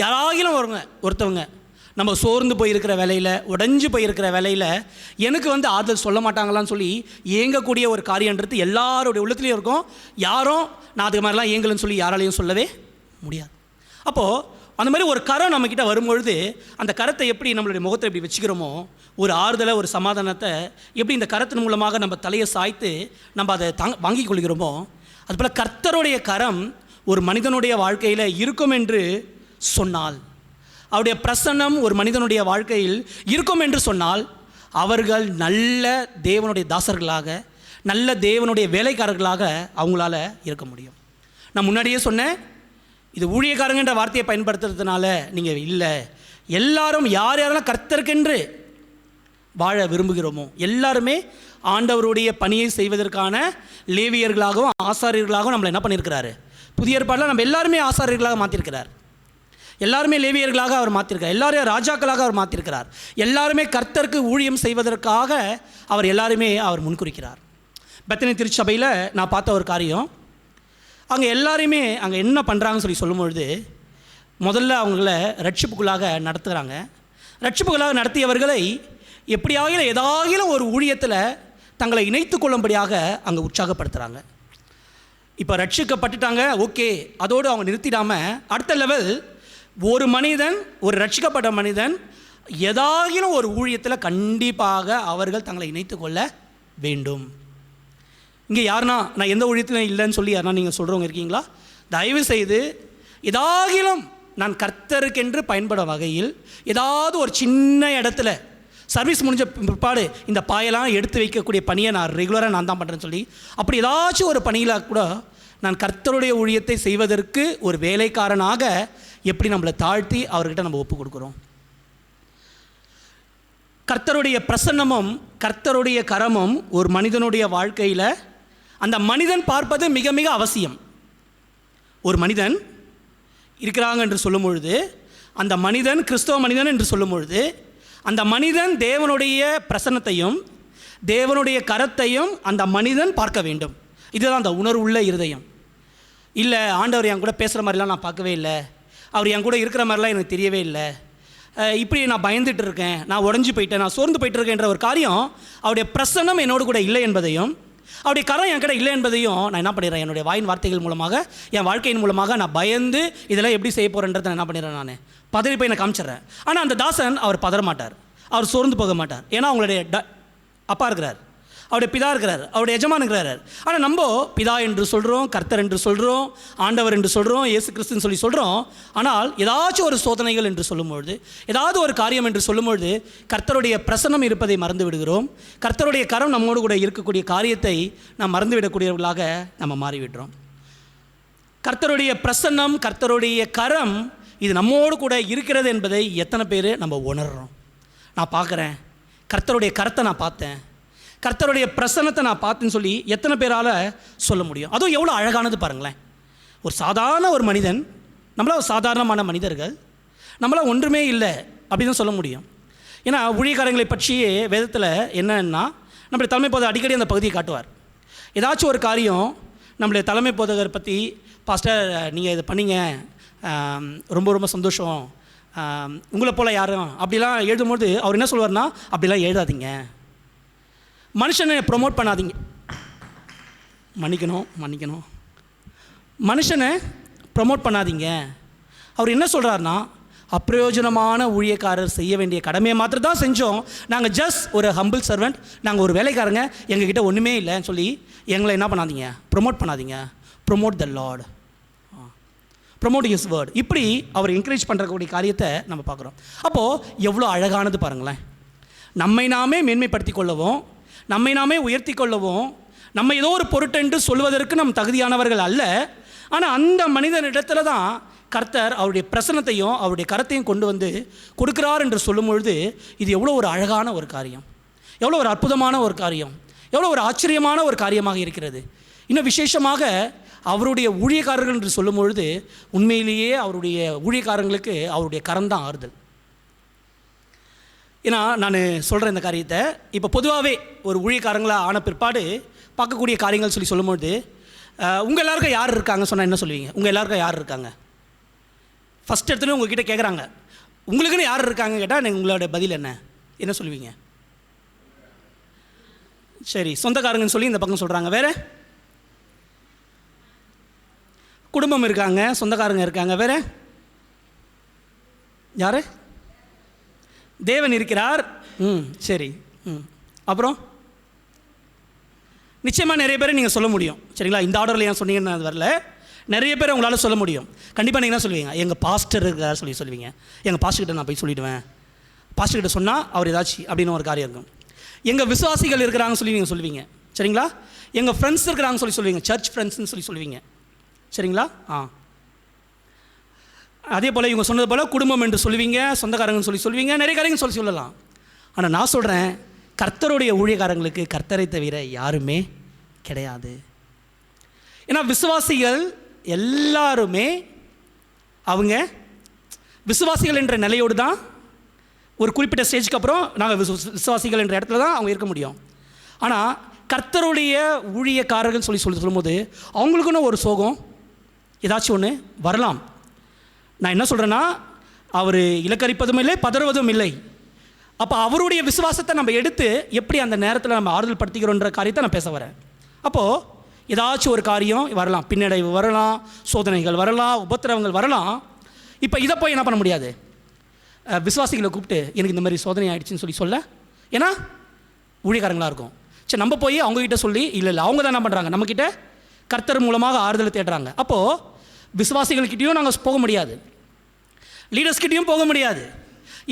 யாராகிலும் ஒருத்தவங்க நம்ம சோர்ந்து போயிருக்கிற வேலையில், உடைஞ்சு போயிருக்கிற வேலையில் எனக்கு ஆறுதல் சொல்ல மாட்டாங்களான்னு சொல்லி இயங்கக்கூடிய ஒரு காரியன்றது எல்லாருடைய உள்ளத்துலேயும் இருக்கும். யாரும் நான் அது மாதிரிலாம் இயங்கலன்னு சொல்லி யாராலையும் சொல்லவே முடியாது. அப்போது அந்த மாதிரி ஒரு கரம் நம்மக்கிட்ட வரும்பொழுது அந்த கரத்தை எப்படி நம்மளுடைய முகத்தை எப்படி வச்சுக்கிறோமோ, ஒரு ஆறுதலை, ஒரு சமாதானத்தை எப்படி இந்த கரத்தின் மூலமாக நம்ம தலையை சாய்த்து நம்ம அதை வாங்கி கொள்கிறோமோ, அதுபோல் கர்த்தருடைய கரம் ஒரு மனிதனுடைய வாழ்க்கையில் இருக்கும் என்று சொன்னால், அவருடைய பிரசன்னம் ஒரு மனிதனுடைய வாழ்க்கையில் இருக்கும் என்று சொன்னால், அவர்கள் நல்ல தேவனுடைய தாசர்களாக, நல்ல தேவனுடைய வேலைக்காரர்களாக அவங்களால இருக்க முடியும். நான் முன்னாடியே சொன்னேன், இது ஊழியக்காரங்கன்ற வார்த்தையை பயன்படுத்துறதுனால நீங்கள் இல்லை, எல்லாரும் யார் யாரெல்லாம் கர்த்தருக்கென்று வாழ விரும்புகிறோமோ எல்லாருமே ஆண்டவருடைய பணியை செய்வதற்கான லேவியர்களாகவும் ஆசாரியர்களாகவும் நம்மளை என்ன பண்ணியிருக்கிறாரு? புதிய ஏற்பாட்டில் நம்ம எல்லாருமே ஆசாரியர்களாக மாற்றிருக்கிறார், எல்லாருமே லேவியர்களாக அவர் மாற்றிருக்கார், எல்லாரையும் ராஜாக்களாக அவர் மாற்றிருக்கிறார். எல்லாருமே கர்த்தருக்கு ஊழியம் செய்வதற்காக அவர் எல்லாருமே அவர் முன்குறிக்கிறார். பெத்தனி திருச்சபையில் நான் பார்த்த ஒரு காரியம், அங்கே எல்லாரையுமே அங்கே என்ன பண்ணுறாங்கன்னு சொல்லி சொல்லும்பொழுது, முதல்ல அவங்கள ரட்சிப்புக்குள்ளாக நடத்துகிறாங்க. ரட்சிப்புக்குள்ளாக நடத்தியவர்களை எப்படியாகிலும் ஏதாகிலும் ஒரு ஊழியத்தில் தங்களை இணைத்து கொள்ளும்படியாக அங்கே உற்சாகப்படுத்துகிறாங்க. இப்போ ரட்சிக்கப்பட்டுட்டாங்க, ஓகே, அதோடு அவங்க நிறுத்திடாமல் அடுத்த லெவல், ஒரு மனிதன், ஒரு ரட்சிக்கப்பட்ட மனிதன் ஏதாகிலும் ஒரு ஊழியத்தில் கண்டிப்பாக அவர்கள் தங்களை இணைத்து கொள்ள வேண்டும். இங்கே யாருன்னா நான் எந்த ஊழியத்திலும் இல்லைன்னு சொல்லி யாருன்னா நீங்கள் சொல்கிறவங்க இருக்கீங்களா? தயவு செய்து ஏதாகிலும் நான் கர்த்தருக்கென்று பயன்பட வகையில் ஏதாவது ஒரு சின்ன இடத்துல சர்வீஸ் முடிஞ்ச பிற்பாடு இந்த பாயெல்லாம் எடுத்து வைக்கக்கூடிய பணியை நான் ரெகுலராக நான் தான் பண்ணுறேன்னு சொல்லி அப்படி ஏதாச்சும் ஒரு பணியில் கூட நான் கர்த்தருடைய ஊழியத்தை செய்வதற்கு ஒரு வேலைக்காரனாக எப்படி நம்மளை தாழ்த்தி அவர்கிட்ட நம்ம ஒப்பு கொடுக்குறோம். கர்த்தருடைய பிரசன்னமும் கர்த்தருடைய கரமும் ஒரு மனிதனுடைய வாழ்க்கையில் அந்த மனிதன் பார்ப்பது மிக மிக அவசியம். ஒரு மனிதன் இருக்கிறாங்க என்று சொல்லும் பொழுது, அந்த மனிதன் கிறிஸ்தவ மனிதன் என்று சொல்லும் பொழுது, அந்த மனிதன் தேவனுடைய பிரசன்னத்தையும் தேவனுடைய கரத்தையும் அந்த மனிதன் பார்க்க வேண்டும். இதுதான் அந்த உணர்வுள்ள இருதயம். இல்லை, ஆண்டவர் என் கூட பேசுகிற மாதிரிலாம் நான் பார்க்கவே இல்லை, அவர் என் கூட இருக்கிற மாதிரிலாம் எனக்கு தெரியவே இல்லை, இப்படி நான் பயந்துட்டு இருக்கேன், நான் உடஞ்சி போயிட்டேன், நான் சோர்ந்து போயிட்டு இருக்கேன்ற ஒரு காரியம், அவருடைய பிரசன்னம் என்னோடு கூட இல்லை என்பதையும் அவருடைய கரம் என் கிட்ட இல்லை என்பதையும் நான் என்ன பண்ணிடுறேன், என்னுடைய வாயின் வார்த்தைகள் மூலமாக, என் வாழ்க்கையின் மூலமாக நான் பயந்து இதெல்லாம் எப்படி செய்ய போகிறேன்றதை நான் என்ன பண்ணிடுறேன், நான் பதறி போய் நான் காமிச்சிட்றேன். ஆனால் அந்த தாசன் அவர் பதற மாட்டார், அவர் சோர்ந்து போக மாட்டார். ஏன்னா அவங்களுடைய அப்பா இருக்கிறார், அவருடைய பிதா இருக்கிறார், அவருடைய எஜமான் இருக்கிறார். ஆனால் நம்ம பிதா என்று சொல்கிறோம், கர்த்தர் என்று சொல்கிறோம், ஆண்டவர் என்று சொல்கிறோம், இயேசு கிறிஸ்துன்னு சொல்லி சொல்கிறோம். ஆனால் ஏதாச்சும் ஒரு சோதனைகள் என்று சொல்லும்பொழுது, ஏதாவது ஒரு காரியம் என்று சொல்லும்பொழுது கர்த்தருடைய பிரசன்னம் இருப்பதை மறந்து விடுகிறோம். கர்த்தருடைய கரம் நம்மோடு கூட இருக்கக்கூடிய காரியத்தை நாம் மறந்துவிடக்கூடியவர்களாக நம்ம மாறிவிடுறோம். கர்த்தருடைய பிரசன்னம், கர்த்தருடைய கரம் இது நம்மோடு கூட இருக்கிறது என்பதை எத்தனை பேர் நம்ம உணர்கிறோம்? நான் பார்க்குறேன், கர்த்தருடைய கரத்தை நான் பார்த்தேன், கர்த்தருடைய பிரசன்னத்தை நான் பார்த்தேன்னு சொல்லி எத்தனை பேரால் சொல்ல முடியும்? அதுவும் எவ்வளோ அழகானது பாருங்களேன். ஒரு சாதாரண ஒரு மனிதன், நம்மளாம் ஒரு சாதாரணமான மனிதர்கள், நம்மளாம் ஒன்றுமே இல்லை அப்படின்னு சொல்ல முடியும். ஏன்னா ஊழியக்காரங்களை பற்றியே வேதத்தில் என்னன்னா, நம்மளுடைய தலைமை போதகர் அடிக்கடி அந்த பகுதியை காட்டுவார். ஏதாச்சும் ஒரு காரியம் நம்மளுடைய தலைமை போதகர் பற்றி, பாஸ்டர் நீங்கள் இதை பண்ணிங்க, ரொம்ப ரொம்ப சந்தோஷம், உங்களை போல் யாரும் அப்படிலாம் எழுதும்போது அவர் என்ன சொல்வார்னா, அப்படிலாம் எழுதாதீங்க, மனுஷனை ப்ரொமோட் பண்ணாதீங்க, மன்னிக்கணும், மனுஷனை ப்ரொமோட் பண்ணாதீங்க. அவர் என்ன சொல்கிறாருன்னா, அப்பிரயோஜனமான ஊழியக்காரர் செய்ய வேண்டிய கடமையை மாத்திரம் தான் செஞ்சோம், நாங்கள் ஜஸ்ட் ஒரு ஹம்பிள் சர்வெண்ட், நாங்கள் ஒரு வேலைக்காரங்க, எங்ககிட்ட ஒன்றுமே இல்லைன்னு சொல்லி எங்களை என்ன பண்ணாதீங்க, ப்ரொமோட் பண்ணாதீங்க. ப்ரொமோட் த லார்ட், ப்ரொமோட் ஹிஸ் வேர்ட். இப்படி அவர் என்கரேஜ் பண்ணுறக்கூடிய காரியத்தை நம்ம பார்க்குறோம். அப்போது எவ்வளோ அழகானது பாருங்களேன். நம்மை நாமே மேன்மைப்படுத்தி கொள்ளவும், நம்மை நாமே உயர்த்தி கொள்ளவும், நம்ம ஏதோ ஒரு பொருட்டென்று சொல்வதற்கு நம் தகுதியானவர்கள் அல்ல. ஆனால் அந்த மனிதனிடத்துல தான் கர்த்தர் அவருடைய பிரசன்னத்தையும் அவருடைய கரத்தையும் கொண்டு வந்து கொடுக்குறார் என்று சொல்லும் பொழுது, இது எவ்வளோ ஒரு அழகான ஒரு காரியம், எவ்வளோ ஒரு அற்புதமான ஒரு காரியம், எவ்வளோ ஒரு ஆச்சரியமான ஒரு காரியமாக இருக்கிறது. இன்னும் விசேஷமாக அவருடைய ஊழியக்காரர்கள் என்று சொல்லும் பொழுது, உண்மையிலேயே அவருடைய ஊழியக்காரங்களுக்கு அவருடைய கரம்தான் ஆறுதல். ஏன்னா நான் சொல்கிறேன் இந்த காரியத்தை, இப்போ பொதுவாகவே ஒரு ஊழியக்காரங்களாக ஆன பிற்பாடு பார்க்கக்கூடிய காரியங்கள் சொல்லி சொல்லும்பொழுது, உங்கள் எல்லாருக்கும் யார் இருக்காங்க சொன்னால் என்ன சொல்லுவீங்க? உங்கள் எல்லாருக்கும் யார் இருக்காங்க? ஃபஸ்ட் எடுத்துன்னு உங்ககிட்ட கேட்குறாங்க, உங்களுக்குன்னு யார் இருக்காங்க கேட்டால் உங்களோட பதில் என்ன சொல்லுவீங்க? சரி, சொந்தக்காரங்கன்னு சொல்லி இந்த பக்கம் சொல்கிறாங்க. வேறு குடும்பம் இருக்காங்க, சொந்தக்காரங்க இருக்காங்க, வேறு யார்? தேவன் இருக்கிறார். சரி, அப்புறம் நிச்சயமாக நிறைய பேரை நீங்கள் சொல்ல முடியும். சரிங்களா? இந்த ஆர்டரில் ஏன் சொன்னீங்கன்னு அது வரல, நிறைய பேர் உங்களால் சொல்ல முடியும். கண்டிப்பாக நீங்கள் என்ன சொல்லுவீங்க? எங்கள் பாஸ்டர் இருக்கிறார் சொல்லுவீங்க. எங்கள் பாஸ்டர்கிட்ட நான் போய் சொல்லிவிடுவேன், பாஸ்டர்கிட்ட சொன்னால் அவர் ஏதாச்சும் அப்படின்னு ஒரு காரியம் இருக்கும். எங்கள் விசுவாசிகள் இருக்கிறாங்கன்னு சொல்லி நீங்கள் சொல்லுவீங்க. சரிங்களா? எங்கள் ஃப்ரெண்ட்ஸ் இருக்கிறாங்கன்னு சொல்லுவீங்க, சர்ச் ஃப்ரெண்ட்ஸ்ன்னு சொல்லுவீங்க. சரிங்களா? அதே போல் இவங்க சொன்னது போல் குடும்பம் என்று சொல்லுவீங்க, சொந்தக்காரங்கன்னு சொல்லுவீங்க, நிறைய காரியங்கள் சொல்லலாம். ஆனால் நான் சொல்கிறேன், கர்த்தருடைய ஊழியக்காரங்களுக்கு கர்த்தரை தவிர யாருமே கிடையாது. ஏன்னா விசுவாசிகள் எல்லாருமே அவங்க விசுவாசிகள் என்ற நிலையோடு தான் ஒரு குறிப்பிட்ட ஸ்டேஜுக்கு அப்புறம் நாங்கள் விசுவாசிகள் என்ற இடத்துல தான் அவங்க இருக்க முடியும். ஆனால் கர்த்தருடைய ஊழியக்காரர்கள் சொல்லும்போது அவங்களுக்குன்னு ஒரு சோகம் ஏதாச்சும் ஒன்று வரலாம். நான் என்ன சொல்கிறேன்னா, அவர் இலக்கரிப்பதும் இல்லை, பதறுவதும் இல்லை. அப்போ அவருடைய விசுவாசத்தை நம்ம எடுத்து எப்படி அந்த நேரத்தில் நம்ம ஆறுதல் படுத்திக்கிறோன்ற காரியத்தை நான் பேச வரேன். அப்போது ஏதாச்சும் ஒரு காரியம் வரலாம், பின்னடைவு வரலாம், சோதனைகள் வரலாம், உபத்திரவங்கள் வரலாம். இப்போ இதை போய் என்ன பண்ண முடியாது, விசுவாசிகளை கூப்பிட்டு எனக்கு இந்த மாதிரி சோதனை ஆகிடுச்சின்னு சொல்ல, ஏன்னா ஊழியக்காரங்களாக இருக்கும். சரி, நம்ம போய் அவங்கக்கிட்ட சொல்லி இல்லை அவங்க தான் என்ன பண்ணுறாங்க, நம்மக்கிட்ட கர்த்தர் மூலமாக ஆறுதலை தேடுறாங்க. அப்போது விசுவாசிகள்கிட்டையும் நாங்கள் போக முடியாது, லீடர்ஸ்கிட்டையும் போக முடியாது.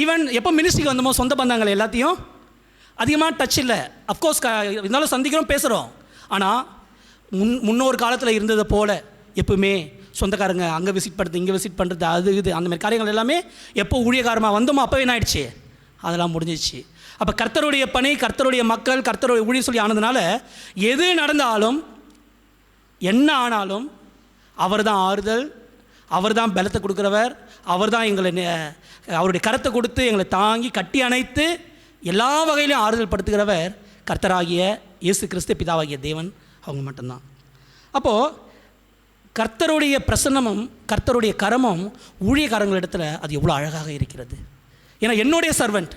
ஈவன் எப்போ மினிஸ்ட்ரிக்கு வந்தோமோ சொந்த பந்தங்கள் எல்லாத்தையும் அதிகமாக டச் இல்லை. அஃப்கோர்ஸ் இருந்தாலும் சந்திக்கிறோம், பேசுகிறோம். ஆனால் முன்னொரு காலத்தில் இருந்ததை போல் எப்பவுமே சொந்தக்காரங்க அங்கே விசிட் பண்ணுறது, இங்கே விசிட் பண்ணுறது, அது இது அந்த மாதிரி காரியங்கள் எல்லாமே எப்போ ஊழியக்காரமாக வந்தோமோ அப்போவே என்ன ஆயிடுச்சு, அதெல்லாம் முடிஞ்சிச்சு. அப்போ கர்த்தருடைய பணி, கர்த்தருடைய மக்கள், கர்த்தருடைய ஊழியர் சொல்லி ஆனதுனால எது நடந்தாலும் என்ன ஆனாலும் அவர் தான் ஆறுதல், அவர் தான் பலத்தை கொடுக்குறவர், அவர் தான் எங்களை அவருடைய கரத்தை கொடுத்து எங்களை தாங்கி கட்டி அணைத்து எல்லா வகையிலும் ஆறுதல் படுத்துகிறவர் கர்த்தராகிய இயேசு கிறிஸ்து, பிதாவாகிய தேவன், அவங்க மட்டும்தான். அப்போது கர்த்தருடைய பிரசன்னமும் கர்த்தருடைய கரமும் ஊழியக்காரங்களிடத்தில் அது எவ்வளோ அழகாக இருக்கிறது. ஏன்னா என்னுடைய சர்வெண்ட்,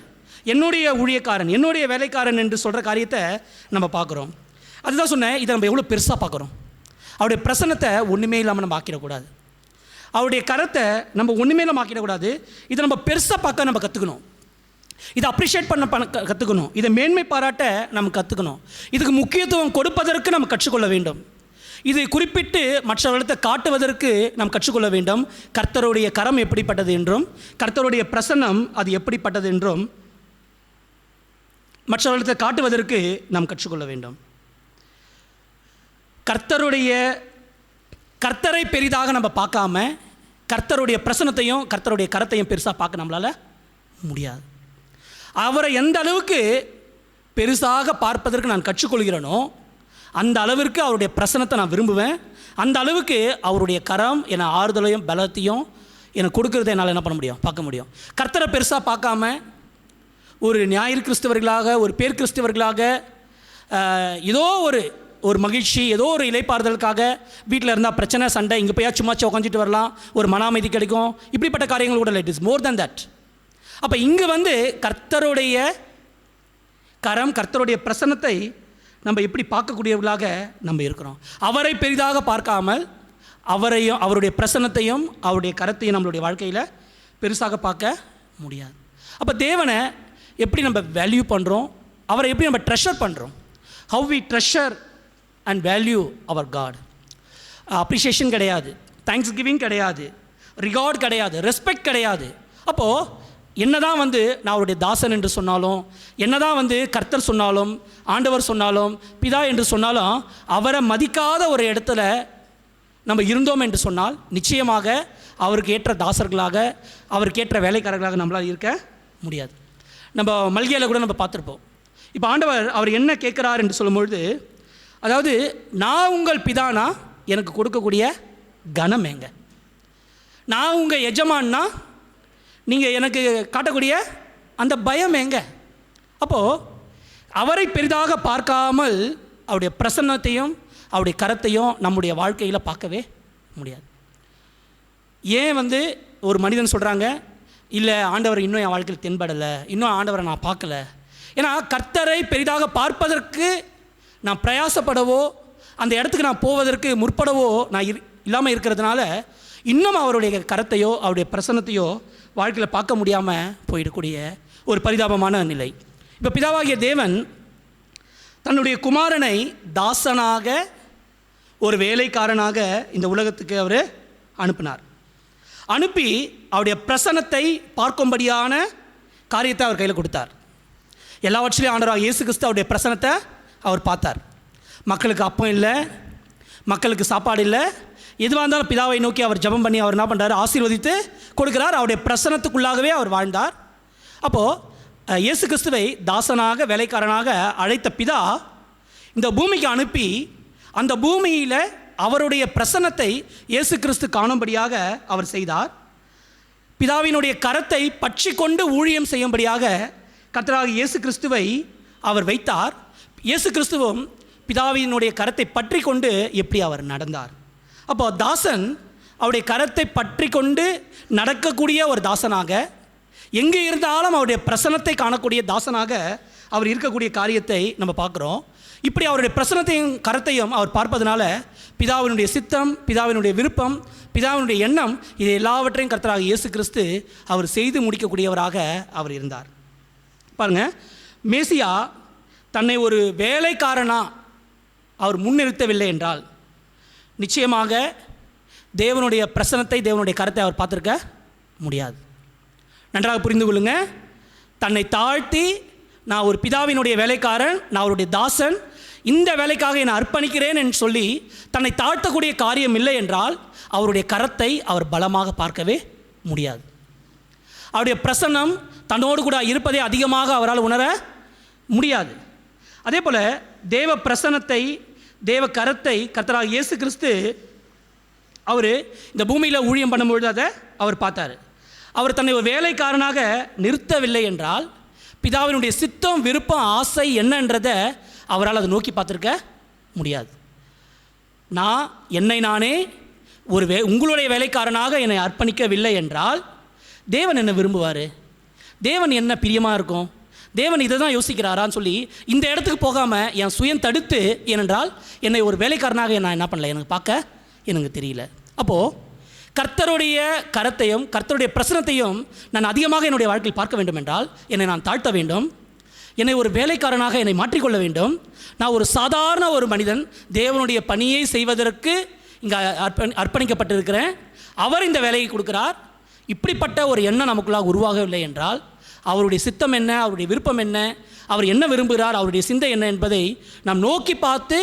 என்னுடைய ஊழியக்காரன், என்னுடைய வேலைக்காரன் என்று சொல்கிற காரியத்தை நம்ம பார்க்குறோம். அதுதான் சொன்னேன், இதை நம்ம எவ்வளோ பெருசாக பார்க்குறோம். அவருடைய பிரசன்னத்தை ஒன்றுமே இல்லாமல் நம்ம ஆக்கிடக்கூடாது, அவருடைய கரத்தை நம்ம ஒன்றுமே இல்லாமல் ஆக்கிடக்கூடாது. இதை நம்ம பெருசாக பார்க்க நம்ம கற்றுக்கணும், இதை அப்ரிஷியேட் பண்ண கற்றுக்கணும், இதை மேன்மை பாராட்ட நம்ம கற்றுக்கணும், இதுக்கு முக்கியத்துவம் கொடுப்பதற்கு நம்ம கற்றுக்கொள்ள வேண்டும், இதை குறிப்பிட்டு மற்றவர்களை காட்டுவதற்கு நாம் கற்றுக்கொள்ள வேண்டும். கர்த்தருடைய கரம் எப்படிப்பட்டது என்றும் கர்த்தருடைய பிரசன்னம் அது எப்படிப்பட்டது என்றும் மற்றவர்களை காட்டுவதற்கு நாம் கற்றுக்கொள்ள வேண்டும். கர்த்தரை பெரிதாக நம்ம பார்க்காம கர்த்தருடைய பிரசன்னத்தையும் கர்த்தருடைய கரத்தையும் பெருசாக பார்க்க நம்மளால் முடியாது. அவரை எந்த அளவுக்கு பெருசாக பார்ப்பதற்கு நான் கற்றுக்கொள்கிறேனோ அந்த அளவிற்கு அவருடைய பிரசன்னத்தை நான் விரும்புவேன். அந்த அளவுக்கு அவருடைய கரம் என்னை ஆறுதலையும் பலத்தையும் எனக்கு கொடுக்கறதை என்னால் என்ன பண்ண முடியும், பார்க்க முடியும். கர்த்தரை பெருசாக பார்க்காம ஒரு ஞாயிறு கிறிஸ்தவர்களாக, ஒரு பேர் கிறிஸ்தவர்களாக ஏதோ ஒரு மகிழ்ச்சி, ஏதோ ஒரு இலைப்பாறுதலுக்காக வீட்டில் இருந்தால் பிரச்சனை, சண்டை, இங்கே போய் சும்மாச்சு உட்காந்துட்டு வரலாம், ஒரு மன அமைதி கிடைக்கும், இப்படிப்பட்ட காரியங்கள் கூட it is more than that. அப்போ இங்கே கர்த்தருடைய கரம், கர்த்தருடைய பிரசன்னத்தை நம்ம எப்படி பார்க்கக்கூடியவர்களாக நம்ம இருக்கிறோம். அவரை பெரிதாக பார்க்காமல் அவரையும் அவருடைய பிரசன்னத்தையும் அவருடைய கரத்தையும் நம்மளுடைய வாழ்க்கையில் பெருசாக பார்க்க முடியாது. அப்போ தேவனை எப்படி நம்ம வேல்யூ பண்ணுறோம், அவரை எப்படி நம்ம ட்ரெஷர் பண்ணுறோம், how we treasure and value our God. Appreciation கிடையாது, தேங்க்ஸ் கிவிங் கிடையாது, ரிகார்ட் கிடையாது, ரெஸ்பெக்ட் கிடையாது. அப்போது என்னதான் நான் அவருடைய தாசன் என்று சொன்னாலும், என்னதான் கர்த்தர் சொன்னாலும், ஆண்டவர் சொன்னாலும், பிதா என்று சொன்னாலும், அவரை மதிக்காத ஒரு இடத்துல நம்ம இருந்தோம் என்று சொன்னால் நிச்சயமாக அவருக்கு ஏற்ற தாசர்களாக, அவருக்கு ஏற்ற வேலைக்காரர்களாக நம்மளால் இருக்க முடியாது. நம்ம மல்கியாவில் கூட நம்ம பார்த்துருப்போம். இப்போ ஆண்டவர் அவர் என்ன கேட்குறார் என்று சொல்லும்பொழுது, அதாவது நான் உங்கள் பிதானா எனக்கு கொடுக்கக்கூடிய கனம் எங்க, நான் உங்கள் எஜமான்னா நீங்கள் எனக்கு காட்டக்கூடிய அந்த பயம் எங்க. அப்போது அவரை பெரிதாக பார்க்காமல் அவருடைய பிரசன்னத்தையும் அவருடைய கரத்தையும் நம்முடைய வாழ்க்கையில் பார்க்கவே முடியாது. ஏன் ஒரு மனிதன் சொல்கிறாங்க, இல்லை ஆண்டவர் இன்னும் என் வாழ்க்கையில் தென்படலை, இன்னும் ஆண்டவரை நான் பார்க்கல. ஏன்னா கர்த்தரை பெரிதாக பார்ப்பதற்கு நான் பிரயாசப்படவோ அந்த இடத்துக்கு நான் போவதற்கு முற்படவோ நான் இல்லாமல் இருக்கிறதுனால இன்னும் அவருடைய கரத்தையோ அவருடைய பிரசன்னத்தையோ வாழ்க்கையில் பார்க்க முடியாமல் போயிடக்கூடிய ஒரு பரிதாபமான நிலை. இப்போ பிதாவாகிய தேவன் தன்னுடைய குமாரனை தாசனாக, ஒரு வேலைக்காரனாக இந்த உலகத்துக்கு அவர் அனுப்பினார். அனுப்பி அவருடைய பிரசன்னத்தை பார்க்கும்படியான காரியத்தை அவர் கையில் கொடுத்தார். எல்லாவற்றிலையும் ஆண்டவராக இயேசு கிறிஸ்து அவருடைய பிரசன்னத்தை அவர் பார்த்தார். மக்களுக்கு அப்பம் இல்லை, மக்களுக்கு சாப்பாடு இல்லை, எதுவாக இருந்தாலும் பிதாவை நோக்கி அவர் ஜெபம் பண்ணி அவர் என்ன பண்ணுறாரு, ஆசீர்வதித்து கொடுக்குறார். அவருடைய பிரசன்னத்துக்குள்ளாகவே அவர் வாழ்ந்தார். அப்போது இயேசு கிறிஸ்துவை தாசனாக வேலைக்காரனாக அழைத்த பிதா இந்த பூமிக்கு அனுப்பி அந்த பூமியில் அவருடைய பிரசன்னத்தை இயேசு கிறிஸ்து காணும்படியாக அவர் செய்தார். பிதாவினுடைய கரத்தை பற்றி கொண்டு ஊழியம் செய்யும்படியாக கர்த்தராகிய இயேசு கிறிஸ்துவை அவர் வைத்தார். இயேசு கிறிஸ்துவும் பிதாவினுடைய கரத்தை பற்றி கொண்டு எப்படி அவர் நடந்தார். அப்போ தாசன் அவருடைய கரத்தை பற்றி கொண்டு நடக்கக்கூடிய ஒரு தாசனாக, எங்கே இருந்தாலும் அவருடைய பிரசன்னத்தை காணக்கூடிய தாசனாக அவர் இருக்கக்கூடிய காரியத்தை நம்ம பார்க்குறோம். இப்படி அவருடைய பிரசன்னத்தையும் கரத்தையும் அவர் பார்ப்பதனால பிதாவினுடைய சித்தம், பிதாவினுடைய விருப்பம், பிதாவினுடைய எண்ணம், இது எல்லாவற்றையும் கர்த்தராக இயேசு கிறிஸ்து அவர் செய்து முடிக்கக்கூடியவராக அவர் இருந்தார். பாருங்கள், மேசியா தன்னை ஒரு வேலைக்காரனாக அவர் முன்னிறுத்தவில்லை என்றால் நிச்சயமாக தேவனுடைய பிரசன்னத்தை, தேவனுடைய கரத்தை அவர் பார்த்துருக்க முடியாது. நன்றாக புரிந்து கொள்ளுங்க. தன்னை தாழ்த்தி, நான் ஒரு பிதாவினுடைய வேலைக்காரன், நான் அவருடைய தாசன், இந்த வேலைக்காக என்னை அர்ப்பணிக்கிறேன் என்று சொல்லி தன்னை தாழ்த்தக்கூடிய காரியம் இல்லை என்றால் அவருடைய கரத்தை அவர் பலமாக பார்க்கவே முடியாது. அவருடைய பிரசன்னம் தன்னோடு கூட இருப்பதை அதிகமாக அவரால் உணர முடியாது. அதே போல் தேவ பிரசன்னத்தை, தேவ கரத்தை கர்த்தராகிய இயேசு கிறிஸ்து அவர் இந்த பூமியில் ஊழியம் பண்ணும்பொழுது அதை அவர் பார்த்தார். அவர் தன்னை ஒரு வேலைக்காரனாக நிறுத்தவில்லை என்றால் பிதாவினுடைய சித்தம், விருப்பம், ஆசை என்னன்றதை அவரால் அதை நோக்கி பார்த்துருக்க முடியாது. என்னை நானே ஒரு உங்களுடைய வேலைக்காரனாக என்னை அர்ப்பணிக்கவில்லை என்றால் தேவன் என்ன விரும்புவார், தேவன் என்ன பிரியமாக இருக்கும், தேவன் இதை தான் யோசிக்கிறாரான்னு சொல்லி இந்த இடத்துக்கு போகாமல் என் சுயம் தடுத்து, ஏனென்றால் என்னை ஒரு வேலைக்காரனாக நான் என்ன பண்ணல, எனக்கு பார்க்க எனக்கு தெரியல. அப்போது கர்த்தருடைய கரத்தையும் கர்த்தருடைய பிரசனத்தையும் நான் அதிகமாக என்னுடைய வாழ்க்கையில் பார்க்க வேண்டும் என்றால் என்னை நான் தாழ்த்த வேண்டும், என்னை ஒரு வேலைக்காரனாக என்னை மாற்றிக்கொள்ள வேண்டும். நான் ஒரு சாதாரண ஒரு மனிதன், தேவனுடைய பணியை செய்வதற்கு இங்கே அர்ப்பணிக்கப்பட்டிருக்கிறேன், அவர் இந்த வேலையை கொடுக்கிறார். இப்படிப்பட்ட ஒரு எண்ணம் நமக்குள்ளாக உருவாகவில்லை என்றால் அவருடைய சித்தம் என்ன, அவருடைய விருப்பம் என்ன, அவர் என்ன விரும்புகிறார், அவருடைய சிந்தை என்ன என்பதை நாம் நோக்கி பார்த்து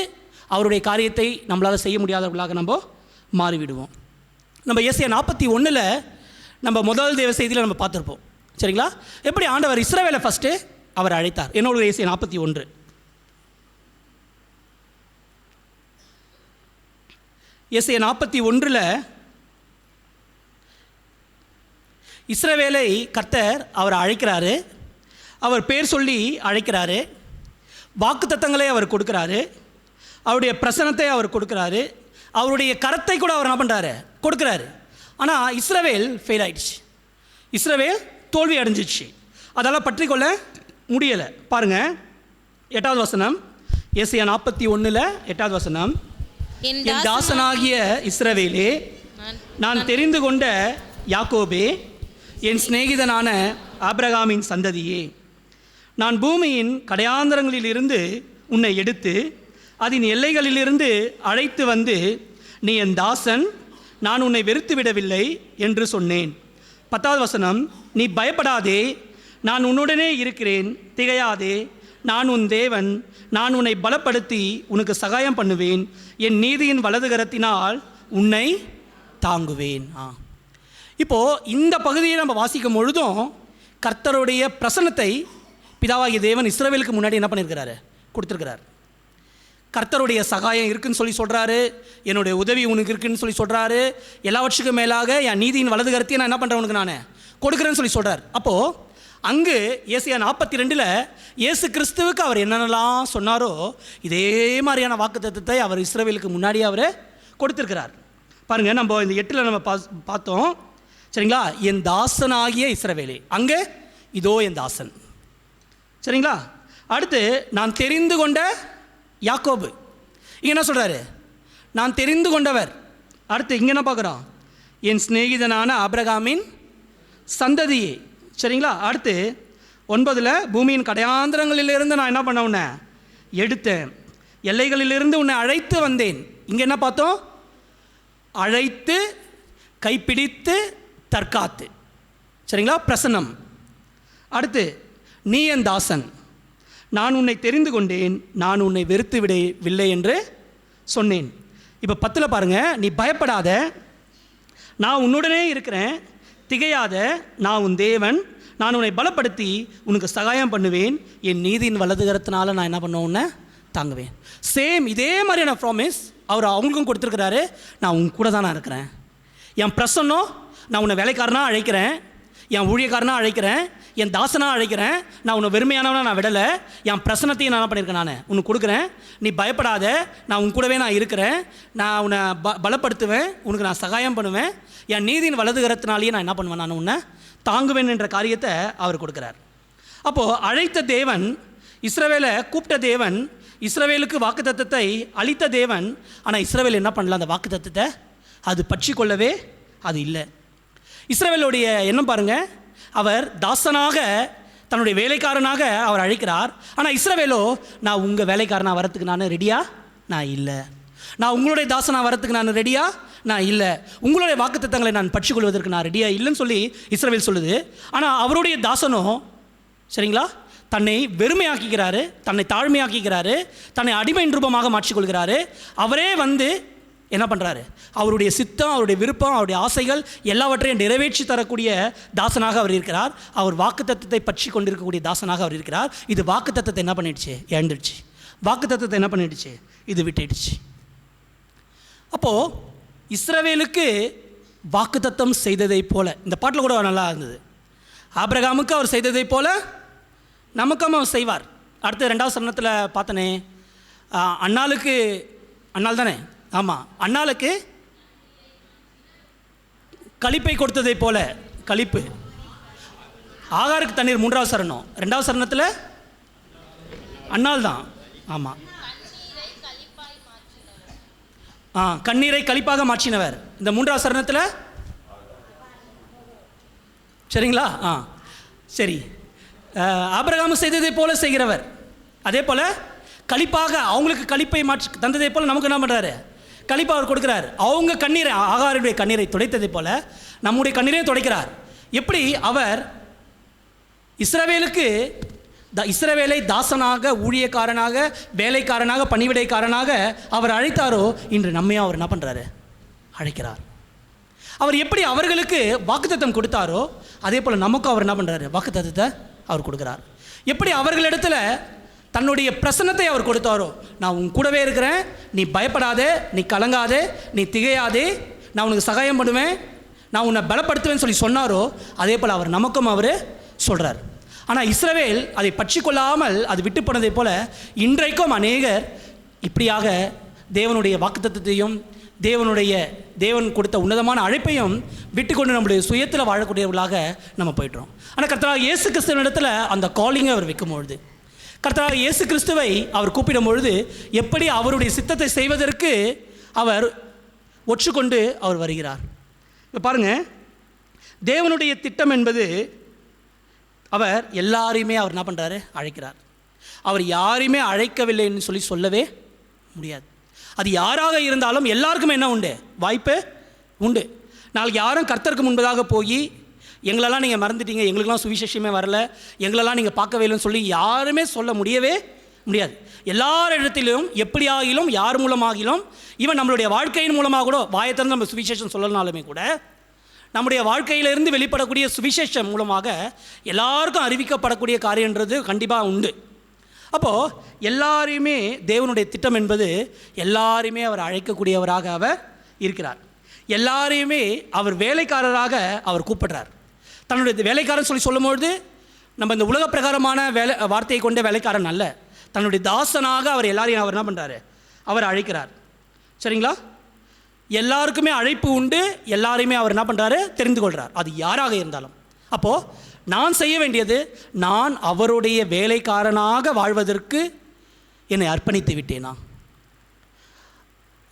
அவருடைய காரியத்தை நம்மளால் செய்ய முடியாதவர்களாக நம்ம மாறிவிடுவோம். நம்ம ஏசாயா 41 நம்ம முதல் தேவ செய்தியில் நம்ம பார்த்துருப்போம். சரிங்களா? எப்படி ஆண்டவர் இஸ்ரவேலை ஃபஸ்ட்டு அவர் அழைத்தார். என்னோட ஏசாயா 41 ஏசாயா 41 இஸ்ரவேலை கர்த்தர் அவர் அழைக்கிறாரு. அவர் பேர் சொல்லி அழைக்கிறாரு. வாக்குத்தத்தங்களை அவர் கொடுக்குறாரு. அவருடைய பிரசனத்தை அவர் கொடுக்குறாரு. அவருடைய கரத்தை கூட அவர் என்ன பண்ணுறாரு, கொடுக்குறாரு. ஆனால் இஸ்ரவேல் ஃபெயில் ஆயிடுச்சு. இஸ்ரவேல் தோல்வி அடைஞ்சிச்சு. அதெல்லாம் பற்றி கொள்ள முடியலை. பாருங்கள் 8வது வசனம், ஏசாயா 41 8வது வசனம். என் தாசனாகிய இஸ்ரவேலே, நான் தெரிந்து கொண்ட யாக்கோபே, என் சிநேகிதனான ஆபிரகாமின் சந்ததியே, நான் பூமியின் கடையாந்தரங்களிலிருந்து உன்னை எடுத்து அதன் எல்லைகளிலிருந்து அழைத்து வந்து நீ என் தாசன், நான் உன்னை வெறுத்து விடவில்லை என்று சொன்னேன். 10வது வசனம், நீ பயப்படாதே, நான் உன்னுடனே இருக்கிறேன், திகையாதே, நான் உன் தேவன், நான் உன்னை பலப்படுத்தி உனக்கு சகாயம் பண்ணுவேன், என் நீதியின் வலது கரத்தினால் உன்னை தாங்குவேன். இப்போது இந்த பகுதியை நம்ம வாசிக்கும் பொழுதும் கர்த்தருடைய பிரசன்னத்தை பிதாவாகிய தேவன் இஸ்ரவேலுக்கு முன்னாடி என்ன பண்ணியிருக்கிறாரு, கொடுத்துருக்கிறார். கர்த்தருடைய சகாயம் இருக்குன்னு சொல்லி சொல்கிறாரு, என்னுடைய உதவி உனக்கு இருக்குன்னு சொல்லி சொல்கிறாரு, எல்லாவற்றுக்கும் மேலாக என் நீதியின் வலது கரத்தையும் நான் என்ன பண்ணுறேன் உனக்கு நான் கொடுக்குறேன்னு சொல்லி சொல்கிறார். அப்போது அங்கு ஏசாயா 42 இயேசு கிறிஸ்துவுக்கு அவர் என்னென்னலாம் சொன்னாரோ இதே மாதிரியான வாக்குத்தத்தத்தை அவர் இஸ்ரவேலுக்கு முன்னாடி அவர் கொடுத்துருக்கிறார். பாருங்கள், நம்ம இந்த 8 நம்ம பார்த்தோம். சரிங்களா? என் தாசனாகிய இஸ்ரவேலே, அங்கே இதோ என் தாசன். சரிங்களா? அடுத்து நான் தெரிந்து கொண்ட யாக்கோபு, இங்கே என்ன சொல்கிறாரு, நான் தெரிந்து கொண்டவர். அடுத்து இங்கே என்ன பார்க்குறோம், என் சிநேகிதனான ஆபிரகாமின் சந்ததியே. சரிங்களா? அடுத்து 9 பூமியின் கடையாந்திரங்களிலிருந்து நான் என்ன பண்ண உன்னை எடுத்தேன், எல்லைகளிலிருந்து உன்னை அழைத்து வந்தேன். இங்கே என்ன பார்த்தோம், அழைத்து, கைப்பிடித்து, தற்காத்து. சரிங்களா? பிரசன்னம். அடுத்து நீ என் தாசன், நான் உன்னை தெரிந்து கொண்டேன், நான் உன்னை வெறுத்து விடவில்லை என்று சொன்னேன். இப்போ 10 பாருங்கள், நீ பயப்படாத, நான் உன்னுடனே இருக்கிறேன், திகையாத, நான் உன் தேவன், நான் உன்னை பலப்படுத்தி உனக்கு சகாயம் பண்ணுவேன், என் நீதியின் வலதுகரத்தினால நான் என்ன பண்ணுவேன், உன்னை தாங்குவேன். சேம் இதே மாதிரியான ப்ராமிஸ் அவர் அவங்களுக்கும் கொடுத்துருக்கிறாரு. நான் உன் கூட தான் நான் இருக்கிறேன், என் பிரசன்னம், நான் உன்னை வேலைக்காரனாக அழைக்கிறேன், என் ஊழியக்காரனாக அழைக்கிறேன், என் தாசனாக அழைக்கிறேன், நான் உன்னை வெறுமையானவனா நான் விடலை, என் பிரசனத்தையும் நான் என்ன பண்ணியிருக்கேன், நான் உனக்கு கொடுக்குறேன், நீ பயப்படாத, நான் உன் கூடவே நான் இருக்கிறேன், நான் உன்னை பலப்படுத்துவேன், உனக்கு நான் சகாயம் பண்ணுவேன், என் நீதியின் வலதுகரத்தினாலேயே நான் என்ன பண்ணுவேன், நான் உன்னை தாங்குவேன் என்ற காரியத்தை அவர் கொடுக்குறார். அப்போது அழைத்த தேவன், இஸ்ரவேலை கூப்பிட்ட தேவன், இஸ்ரவேலுக்கு வாக்குத்தத்தத்தை அளித்த தேவன். ஆனால் இஸ்ரவேல் என்ன பண்ணல, அந்த வாக்குத்தத்தத்தை அது பற்றி கொள்ளவே அது இல்லை. இஸ்ரவேலுடைய எண்ணம் பாருங்கள், அவர் தாசனாக தன்னுடைய வேலைக்காரனாக அவர் அழைக்கிறார். ஆனால் இஸ்ரவேலோ, நான் உங்கள் வேலைக்காரனாக வரத்துக்கு நான் ரெடியா நான் இல்லை, நான் உங்களுடைய தாசனாக வரத்துக்கு நான் ரெடியா நான் இல்லை, உங்களுடைய வாக்குத்தத்தங்களை நான் பற்றிக்கொள்வதற்கு நான் ரெடியா இல்லைன்னு சொல்லி இஸ்ரவேல் சொல்லுது. ஆனால் அவருடைய தாசனோ சரிங்களா, தன்னை வெறுமையாக்கிக்கிறாரு, தன்னை தாழ்மையாக்கிக்கிறாரு, தன்னை அடிமை ரூபமாக மாற்றிக்கொள்கிறாரு. அவரே வந்து என்ன பண்ணுறாரு, அவருடைய சித்தம், அவருடைய விருப்பம், அவருடைய ஆசைகள் எல்லாவற்றையும் நிறைவேற்றி தரக்கூடிய தாசனாக அவர் இருக்கிறார். அவர் வாக்குத்தத்தத்தை பற்றி கொண்டிருக்கக்கூடிய தாசனாக அவர் இருக்கிறார். இது வாக்குத்தத்தத்தை என்ன பண்ணிடுச்சு, இழந்துடுச்சு. வாக்குத்தத்தத்தை என்ன பண்ணிடுச்சு, இது விட்டுடுச்சு. அப்போது இஸ்ரவேலுக்கு வாக்குத்தத்தம் செய்ததை போல, இந்த பாட்டில் கூட நல்லா இருந்தது, ஆபிரகாமுக்கு அவர் செய்ததை போல நமக்கும் அவர் செய்வார். அடுத்து 2வது சரணத்தில் பார்த்தனே, அன்னாளுக்கு, அன்னாள் தானே, ஆமாம், அன்னாளுக்கு களிப்பை கொடுத்ததை போல, களிப்பு. ஆகாருக்கு தண்ணீர் 3வது சரணம், 2வது சரணத்தில் அன்னாள் தான், ஆமாம், கண்ணீரை களிப்பாக மாற்றினவர். இந்த 3வது சரணத்தில் சரிங்களா, சரி, ஆபிரகாம் செய்ததை போல செய்கிறவர். அதே போல் களிப்பாக அவங்களுக்கு களிப்பை மாற்றி தந்ததை போல் நமக்கு என்ன பண்ணுறாரு, களிப்பை அவர் கொடுக்குறார். அவங்க கண்ணீரை, ஆகாருடைய கண்ணீரை துடைத்ததை போல நம்முடைய கண்ணீரையும் துடைக்கிறார். எப்படி அவர் இஸ்ரவேலுக்கு இஸ்ரவேலை தாசனாக, ஊழியக்காரனாக, வேலைக்காரனாக, பணிவிடைக்காரனாக அவர் அழைத்தாரோ, இன்று நம்மையும் அவர் என்ன பண்ணுறாரு, அழைக்கிறார். அவர் எப்படி அவர்களுக்கு வாக்குத்தத்தம் கொடுத்தாரோ அதே போல் நமக்கும் அவர் என்ன பண்ணுறாரு, வாக்குத்தத்தத்தை அவர் கொடுக்குறார். எப்படி அவர்களிடத்தில் தன்னுடைய பிரசன்னத்தை அவர் கொடுத்தாரோ, நான் உன் கூடவே இருக்கிறேன், நீ பயப்படாதே, நீ கலங்காதே, நீ திகையாதே, நான் உனக்கு சகாயம் பண்ணுவேன், நான் உன்னை பலப்படுத்துவேன்னு சொல்லி சொன்னாரோ அதே போல் அவர் நமக்கும் அவர் சொல்கிறார். ஆனால் இஸ்ரவேல் அதை பற்றி கொள்ளாமல் அது விட்டு போனதை போல இன்றைக்கும் அநேகர் இப்படியாக தேவனுடைய வாக்குத்தத்தத்தையும் தேவன் கொடுத்த உன்னதமான அழைப்பையும் விட்டுக்கொண்டு நம்முடைய சுயத்தில் வாழக்கூடியவர்களாக நம்ம போய்ட்றோம். ஆனால் கர்த்தராக இயேசு கிறிஸ்துவினிடத்தில் அந்த காலிங்கை அவர் வைக்கும்பொழுது, கர்த்தராக இயேசு கிறிஸ்துவை அவர் கூப்பிடும் பொழுது எப்படி அவருடைய சித்தத்தை செய்வதற்கு அவர் ஒற்றுக்கொண்டு அவர் வருகிறார். இப்போ பாருங்கள், தேவனுடைய திட்டம் என்பது அவர் எல்லாரையுமே அவர் என்ன பண்ணுறாரு, அழைக்கிறார். அவர் யாரையுமே அழைக்கவில்லைன்னு சொல்லவே முடியாது. அது யாராக இருந்தாலும் எல்லாருக்குமே என்ன உண்டு, வாய்ப்பு உண்டு. நாளைக்கு யாரும் கர்த்தருக்கு முன்பதாக போய் எங்களெல்லாம் நீங்கள் மறந்துட்டீங்க, எங்களுக்கெல்லாம் சுவிசேஷமே வரல, எங்களெல்லாம் நீங்கள் பார்க்கவே இல்லைன்னு சொல்லி யாருமே சொல்ல முடியவே முடியாது. எல்லாரிடத்திலும் எப்படி ஆகிலும், யார் மூலமாகிலும், ஈவன் நம்மளுடைய வாழ்க்கையின் மூலமாக கூட வாயத்திறந்து நம்ம சுவிசேஷம் சொல்லனாலுமே கூட நம்முடைய வாழ்க்கையிலிருந்து வெளிப்படக்கூடிய சுவிசேஷம் மூலமாக எல்லாருக்கும் அறிவிக்கப்படக்கூடிய காரியன்றது கண்டிப்பாக உண்டு. அப்போது எல்லாரையுமே தேவனுடைய திட்டம் என்பது எல்லாரையுமே அவர் அழைக்கக்கூடியவராக அவர் இருக்கிறார். எல்லாரையுமே அவர் வேலைக்காரராக அவர் கூப்பிடுறார். தன்னுடைய வேலைக்காரன் சொல்லி சொல்லும்பொழுது நம்ம இந்த உலக பிரகாரமான வார்த்தையை கொண்ட வேலைக்காரன் அல்ல, தன்னுடைய தாசனாக அவர் எல்லாரையும் அவர் என்ன பண்ணுறாரு, அவர் அழைக்கிறார். சரிங்களா, எல்லாருக்குமே அழைப்பு உண்டு, எல்லாரையுமே அவர் என்ன பண்ணுறாரு, தெரிந்து கொள்கிறார், அது யாராக இருந்தாலும். அப்போது நான் செய்ய வேண்டியது, நான் அவருடைய வேலைக்காரனாக வாழ்வதற்கு என்னை அர்ப்பணித்து விட்டேனா,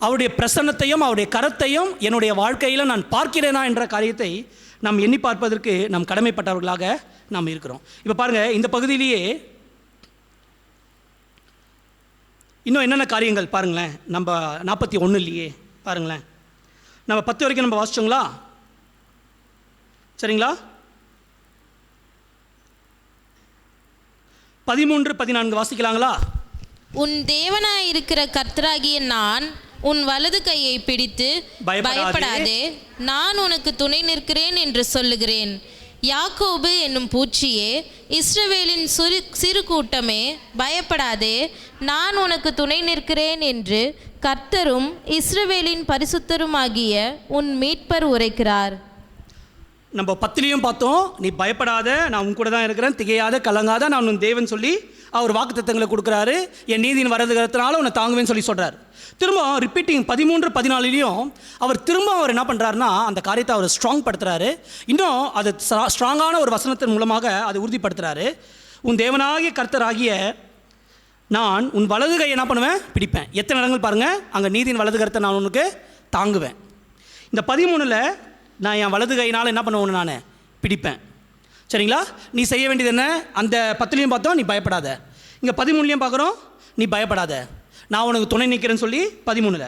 அவருடைய பிரசன்னத்தையும் அவருடைய கரத்தையும் என்னுடைய வாழ்க்கையில் நான் பார்க்கிறேனா என்ற காரியத்தை நாம் எண்ணி பார்ப்பதற்கு நாம் கடமைப்பட்டவர்களாக நாம் இருக்கிறோம். இப்போ பாருங்கள், இந்த பகுதியிலேயே இன்னும் என்னென்ன காரியங்கள் பாருங்களேன். நம்ம 41 பாருங்களேன், நம்ம 10 வரைக்கும் நம்ம வாசிச்சோங்களா, சரிங்களா, 13, 14 வாசிக்கலாங்களா? உன் தேவனாய் இருக்கிற கர்த்தராகிய நான் உன் வலது கையை பிடித்து பயப்படாதே, நான் உனக்கு துணை நிற்கிறேன் என்று சொல்லுகிறேன். யாக்கோபு என்னும் பூச்சியே, இஸ்ரவேலின் சிறு கூட்டமே, பயப்படாதே, நான் உனக்கு துணை நிற்கிறேன் என்று கர்த்தரும் இஸ்ரவேலின் பரிசுத்தருமாகிய உன் மீட்பர் உரைக்கிறார். நம்ம 10 பார்த்தோம், நீ பயப்படாத, நான் உன் கூட தான் இருக்கிறேன், திகையாத கலங்காத, நான் உன் தேவன் சொல்லி அவர் வாக்குத்தத்தங்களை கொடுக்குறாரு. என் நீதியின் வரதுகிறதுனால உன்னை தாங்குவேன்னு சொல்லி சொல்கிறார். திரும்ப ரிப்பீட்டிங் 13, 14 அவர் திரும்ப அவர் என்ன பண்ணுறாருனா அந்த காரியத்தை அவர் ஸ்ட்ராங் படுத்துகிறாரு. இன்னும் அது ஸ்ட்ராங்கான ஒரு வசனத்தின் மூலமாக அதை உறுதிப்படுத்துகிறாரு. உன் தேவனாகிய கர்த்தராகிய நான் உன் வலது கையை என்ன பண்ணுவேன், பிடிப்பேன். எத்தனை இடங்கள் பாருங்கள், அங்கே நீதியின் வலது கருத்தை நான் உனக்கு தாங்குவேன். இந்த 13 நான் என் வலது கையினால் என்ன பண்ணுவேன், நான் பிடிப்பேன். சரிங்களா? நீ செய்ய வேண்டியது என்ன, அந்த 10 பார்த்தோம், நீ பயப்படாத. இங்கே 13 பார்க்குறோம், நீ பயப்படாத, நான் உனக்கு துணை நிற்கிறேன்னு சொல்லி 13.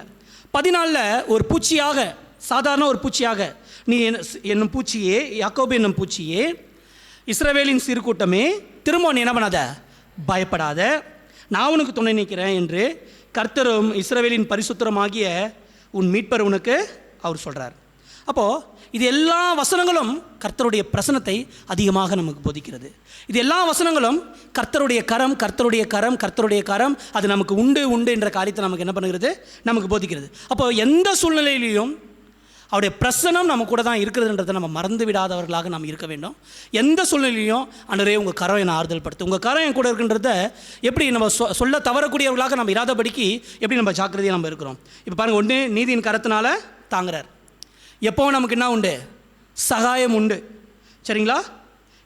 14 ஒரு பூச்சியாக, சாதாரண ஒரு பூச்சியாக, நீ என்னும் பூச்சியே, யாக்கோபு என்னும் பூச்சியே, இஸ்ரவேலின் சிறு கூட்டமே, திரும்ப நீ என்ன பண்ணாத, பயப்படாத, நான் உனக்கு துணை நிற்கிறேன் என்று கர்த்தரும் இஸ்ரவேலின் பரிசுத்தருமாகிய உன் மீட்பர் உனக்கு அவர் சொல்கிறார். அப்போது இது எல்லா வசனங்களும் கர்த்தருடைய பிரசனத்தை அதிகமாக நமக்கு போதிக்கிறது. இது எல்லா வசனங்களும் கர்த்தருடைய கரம், கர்த்தருடைய கரம், கர்த்தருடைய கரம், அது நமக்கு உண்டு உண்டு என்ற காரியத்தை நமக்கு என்ன பண்ணுகிறது, நமக்கு போதிக்கிறது. அப்போது எந்த சூழ்நிலையிலையும் அவருடைய பிரசனம் நம்ம கூட தான் இருக்கிறதுன்றதை நம்ம மறந்து விடாதவர்களாக நாம் இருக்க வேண்டும். எந்த சூழ்நிலையிலையும் ஆண்டவரே உங்கள் கரம் என்னை ஆறுதல் படுத்து, உங்கள் கரம் என் கூட இருக்குன்றத எப்படி நம்ம சொல்ல தவறக்கூடியவர்களாக நம்ம இராதபடிக்கு எப்படி நம்ம ஜாக்கிரதையாக நம்ம இருக்கிறோம். இப்போ பாருங்கள், ஒன்று நீதியின் கரத்தினால தாங்குறார். எப்போவும் நமக்கு என்ன உண்டு, சகாயம் உண்டு. சரிங்களா?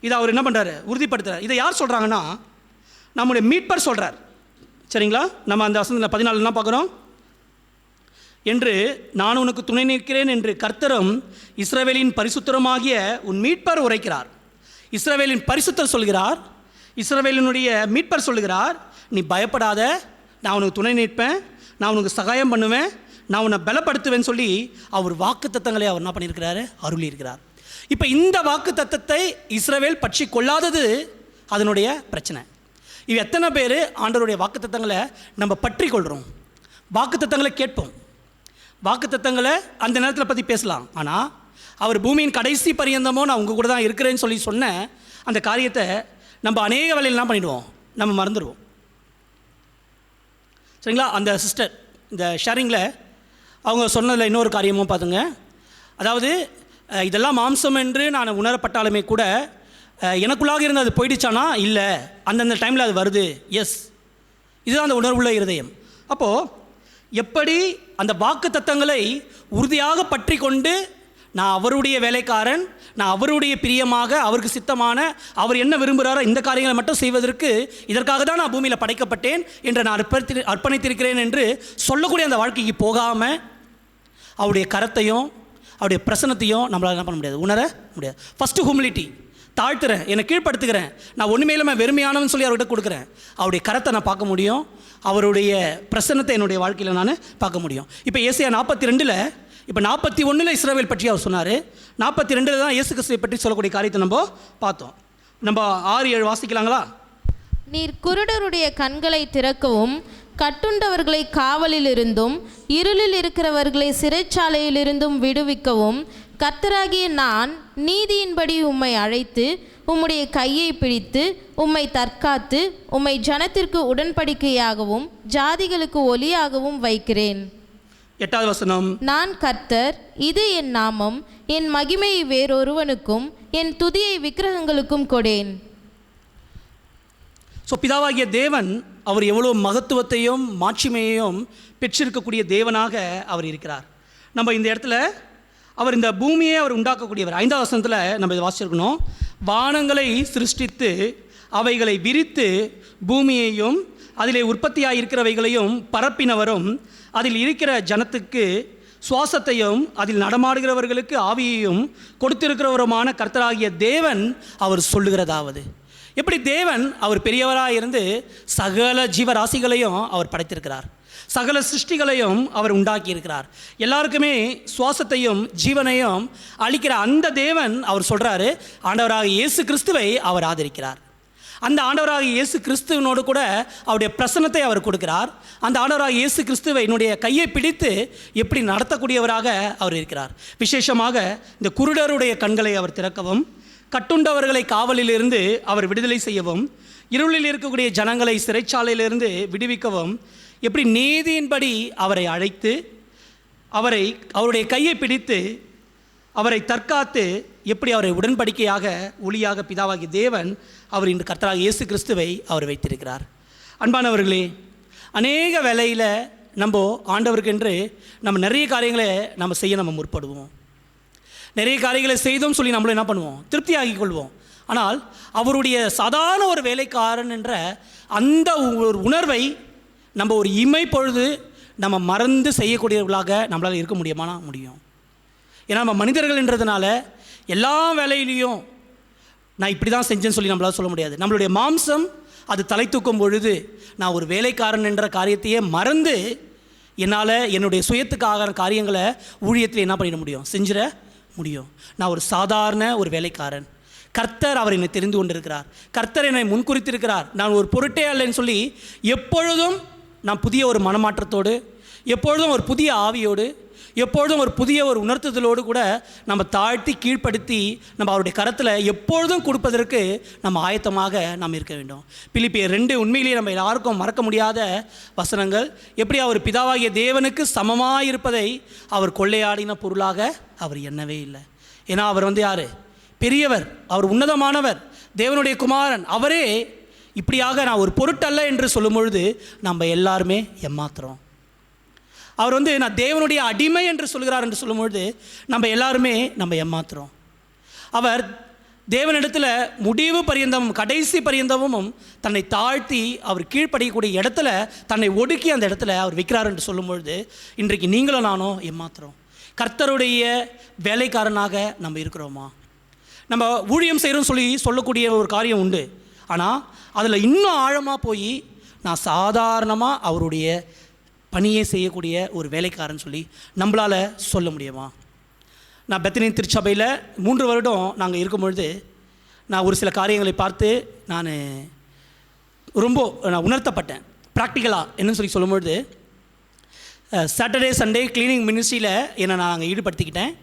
இதை அவர் என்ன பண்ணுறாரு, உறுதிப்படுத்துகிறார். இதை யார் சொல்கிறாங்கன்னா நம்முடைய மீட்பர் சொல்கிறார். சரிங்களா? நம்ம அந்த வசனத்தில் 14 என்ன பார்க்குறோம், என்று நான் உனக்கு துணை நிற்கிறேன் என்று கர்த்தரும் இஸ்ரவேலின் பரிசுத்தருமாகிய உன் மீட்பர் உரைக்கிறார். இஸ்ரவேலின் பரிசுத்தர் சொல்கிறார், இஸ்ரவேலினுடைய மீட்பர் சொல்கிறார், நீ பயப்படாத, நான் உனக்கு துணை நிற்பேன், நான் உனக்கு சகாயம் பண்ணுவேன், நான் உன்னை பலப்படுத்துவேன்னு சொல்லி அவர் வாக்கு தத்தங்களை அவர் என்ன பண்ணியிருக்கிறாரு, அருளி இருக்கிறார். இப்போ இந்த வாக்கு தத்தத்தை இஸ்ரவேல் பற்றி கொள்ளாதது அதனுடைய பிரச்சனை. இது எத்தனை பேர் ஆண்டவருடைய வாக்கு தத்தங்களை நம்ம பற்றி கொள்கிறோம், வாக்கு தத்தங்களை கேட்போம், வாக்கு தத்தங்களை அந்த நேரத்தில் பற்றி பேசலாம். ஆனால் அவர் பூமியின் கடைசி பரியந்தமோ நான் உங்கள் கூட தான் இருக்கிறேன்னு சொல்லி சொன்ன அந்த காரியத்தை நம்ம அநேக வேலையில் என்ன பண்ணிடுவோம், நம்ம மறந்துடுவோம். சரிங்களா? அந்த சிஸ்டர் இந்த ஷேரிங்கில் அவங்க சொன்னதில் இன்னொரு காரியமும் பார்த்துங்க. அதாவது இதெல்லாம் மாம்சம் என்று நான் உணரப்பட்டாலுமே கூட எனக்குள்ளாக இருந்து அது போயிடுச்சானா, இல்லை, அந்தந்த டைமில் அது வருது. எஸ், இதுதான் அந்த உணர்வுள்ள இருதயம். அப்போது எப்படி அந்த வாக்கு தத்தங்களை உறுதியாக பற்றி கொண்டு நான் அவருடைய வேலைக்காரன், நான் அவருடைய பிரியமாக, அவருக்கு சித்தமான, அவர் என்ன விரும்புகிறாரோ இந்த காரியங்களை மட்டும் செய்வதற்கு இதற்காக தான் நான் பூமியில் படைக்கப்பட்டேன் என்று நான் அர்ப்பணித்திருக்கிறேன் என்று சொல்லக்கூடிய அந்த வாழ்க்கைக்கு போகாமல் அவருடைய கரத்தையும் அவருடைய பிரசனத்தையும் நம்மளால் என்ன பண்ண முடியாது, உணர முடியாது. ஃபஸ்ட்டு ஹியூமிலிட்டி, தாழ்த்துறேன், என்னை கீழ்ப்படுத்துக்கிறேன், நான் ஒன்றுமே இல்லாமல் வெறுமையானவன்னு சொல்லி அவர்கிட்ட கொடுக்குறேன். அவருடைய கரத்தை நான் பார்க்க முடியும், அவருடைய பிரசன்னத்தை என்னுடைய வாழ்க்கையில் நான் பார்க்க முடியும். இப்போ ஏசாயா 42 இப்போ 41 இஸ்ரவேல் பற்றி அவர் சொன்னார். 42 தான் இயேசு கிறிஸ்துவை பற்றி சொல்லக்கூடிய காரியத்தை நம்ம பார்த்தோம். நம்ம 6-7 வாசிக்கலாங்களா? நீர் குருடருடைய கண்களை திறக்கவும், கட்டுண்டவர்களை காவலிலிருந்தும் இருளில் இருக்கிறவர்களை சிறைச்சாலையிலிருந்தும் விடுவிக்கவும் கர்த்தராகிய நான் நீதியின்படி உம்மை அழைத்து உம்முடைய கையை பிடித்து உம்மை தற்காத்து உம்மை ஜனத்திற்கு உடன்படிக்கையாகவும் ஜாதிகளுக்கு ஒலியாகவும் வைக்கிறேன். 8வது வசனம், நான் கர்த்தர், இது என் நாமம், என் மகிமையை வேறொருவனுக்கும் என் துதியை விக்கிரகங்களுக்கும் கொடேன். ஸோ பிதாவாகிய தேவன் அவர் எவ்வளோ மகத்துவத்தையும் மாட்சிமையையும் பெற்றிருக்கக்கூடிய தேவனாக அவர் இருக்கிறார். நம்ம இந்த இடத்துல அவர் இந்த பூமியை அவர் உண்டாக்கக்கூடியவர். 5வது வசனத்தில் நம்ம இதை வாசிச்சிருக்கணும். வானங்களை சிருஷ்டித்து அவைகளை விரித்து பூமியையும் அதிலே உற்பத்தியாக இருக்கிறவைகளையும் பரப்பினவரும் அதில் இருக்கிற ஜனத்துக்கு சுவாசத்தையும் அதில் நடமாடுகிறவர்களுக்கு ஆவியையும் கொடுத்திருக்கிறவருமான கர்த்தராகிய தேவன் அவர் சொல்லுகிறதாவது. எப்படி தேவன் அவர் பெரியவராக இருந்து சகல ஜீவராசிகளையும் அவர் படைத்திருக்கிறார், சகல சிருஷ்டிகளையும் அவர் உண்டாக்கியிருக்கிறார், எல்லாருக்குமே சுவாசத்தையும் ஜீவனையும் அளிக்கிற அந்த தேவன் அவர் சொல்கிறாரு, ஆண்டவராக இயேசு கிறிஸ்துவை அவர் ஆதரிக்கிறார். அந்த ஆண்டவராகிய இயேசு கிறிஸ்துவனோடு கூட அவருடைய பிரசன்னத்தை அவர் கொடுக்கிறார். அந்த ஆண்டவராகிய இயேசு கிறிஸ்துவை என்னுடைய கையை பிடித்து எப்படி நடத்தக்கூடியவராக அவர் இருக்கிறார். விசேஷமாக இந்த குருடருடைய கண்களை அவர் திறக்கவும், கட்டுண்டவர்களை காவலிலிருந்து அவர் விடுதலை செய்யவும், இருளில் இருக்கக்கூடிய ஜனங்களை சிறைச்சாலையிலிருந்து விடுவிக்கவும், எப்படி நீதியின்படி அவரை அழைத்து அவருடைய கையை பிடித்து அவரை தற்காத்து, எப்படி அவரை உடன்படிக்கையாக ஒளியாக பிதாவாகிய தேவன் அவர் இன்று கர்த்தராகிய இயேசு கிறிஸ்துவை அவர் வைத்திருக்கிறார். அன்பானவர்களே, அநேக வேளையில் நம்ம ஆண்டவருக்கென்று நம்ம நிறைய காரியங்களை நம்ம செய்ய நம்ம முற்படுவோம். நிறைய காரியங்களை செய்தோம் சொல்லி நம்மளும் என்ன பண்ணுவோம், திருப்தியாகி கொள்வோம். ஆனால் அவருடைய சாதாரண ஒரு வேலைக்காரன் என்ற அந்த ஒரு உணர்வை நம்ம ஒரு இமை பொழுது நம்ம மறந்து செய்யக்கூடியவர்களாக நம்மளால் இருக்க முடியும். ஏன்னா நம்ம மனிதர்கள்ன்றதுனால எல்லா வேலையிலையும் நான் இப்படி தான் செஞ்சேன்னு சொல்லி நம்மளால் சொல்ல முடியாது. நம்மளுடைய மாம்சம் அது தலை தூக்கும் பொழுது நான் ஒரு வேலைக்காரன் என்ற காரியத்தையே மறந்து என்னால் என்னுடைய சுயத்துக்காக காரியங்களை ஊழியத்தில் என்ன பண்ணிட முடியும், செஞ்சிட முடியும். நான் ஒரு சாதாரண ஒரு வேலைக்காரன். கர்த்தர் அவர் என்னை தெரிந்து கொண்டிருக்கிறார். கர்த்தர் என்னை முன்குறித்திருக்கிறார். நான் ஒரு பொருட்டே அல்லன்னு சொல்லி எப்பொழுதும் நான் புதிய ஒரு மனமாற்றத்தோடு, எப்பொழுதும் ஒரு புதிய ஆவியோடு, எப்பொழுதும் ஒரு புதிய ஒரு உணர்த்துதலோடு கூட நம்ம தாழ்த்தி கீழ்ப்படுத்தி நம்ம அவருடைய கரத்தில் எப்பொழுதும் கொடுப்பதற்கு நம்ம ஆயத்தமாக நாம் இருக்க வேண்டும். பிலிப்பியர் 2 உண்மையிலேயே நம்ம யாருக்கும் மறக்க முடியாத வசனங்கள். எப்படி அவர் பிதாவாகிய தேவனுக்கு சமமாக இருப்பதை அவர் கொள்ளையாடின பொருளாக அவர் எண்ணவே இல்லை. ஏன்னா அவர் யார், பெரியவர், அவர் உன்னதமானவர், தேவனுடைய குமாரன். அவரே இப்படியாக நான் ஒரு பொருட்டல்ல என்று சொல்லும் பொழுது நம்ம எல்லாருமே ஏமாத்துறோம். அவர் நான் தேவனுடைய அடிமை என்று சொல்கிறார் என்று சொல்லும்பொழுது நம்ம எல்லாருமே நம்ம ஏமாத்துறோம். அவர் தேவனிடத்தில் முடிவு பரியந்தமும் கடைசி பரியந்தமும் தன்னை தாழ்த்தி அவர் கீழ்ப்படியக்கூடிய இடத்துல தன்னை ஒடுக்கி அந்த இடத்துல அவர் வைக்கிறார் என்று சொல்லும்பொழுது இன்றைக்கு நீங்களும் நானும் ஏமாத்துறோம். கர்த்தருடைய வேலைக்காரனாக நம்ம இருக்கிறோமா? நம்ம ஊழியம் செய்கிறோம் சொல்லக்கூடிய ஒரு காரியம் உண்டு. ஆனால் அதில் இன்னும் ஆழமாக போய் நான் சாதாரணமாக அவருடைய பணியை செய்யக்கூடிய ஒரு வேலைக்காரன் சொல்லி நம்மளால் சொல்ல முடியுமா? நான் பெத்தனின் திருச்சபையில் 3 வருடம் நாங்கள் இருக்கும்பொழுது நான் ஒரு சில காரியங்களை பார்த்து நான் உணர்த்தப்பட்டேன். ப்ராக்டிக்கலாக என்னன்னு சொல்லும்பொழுது சாட்டர்டே சண்டே கிளீனிங் மினிஸ்ட்ரியில் என்னை நான் அங்கே ஈடுபடுத்திக்கிட்டேன்.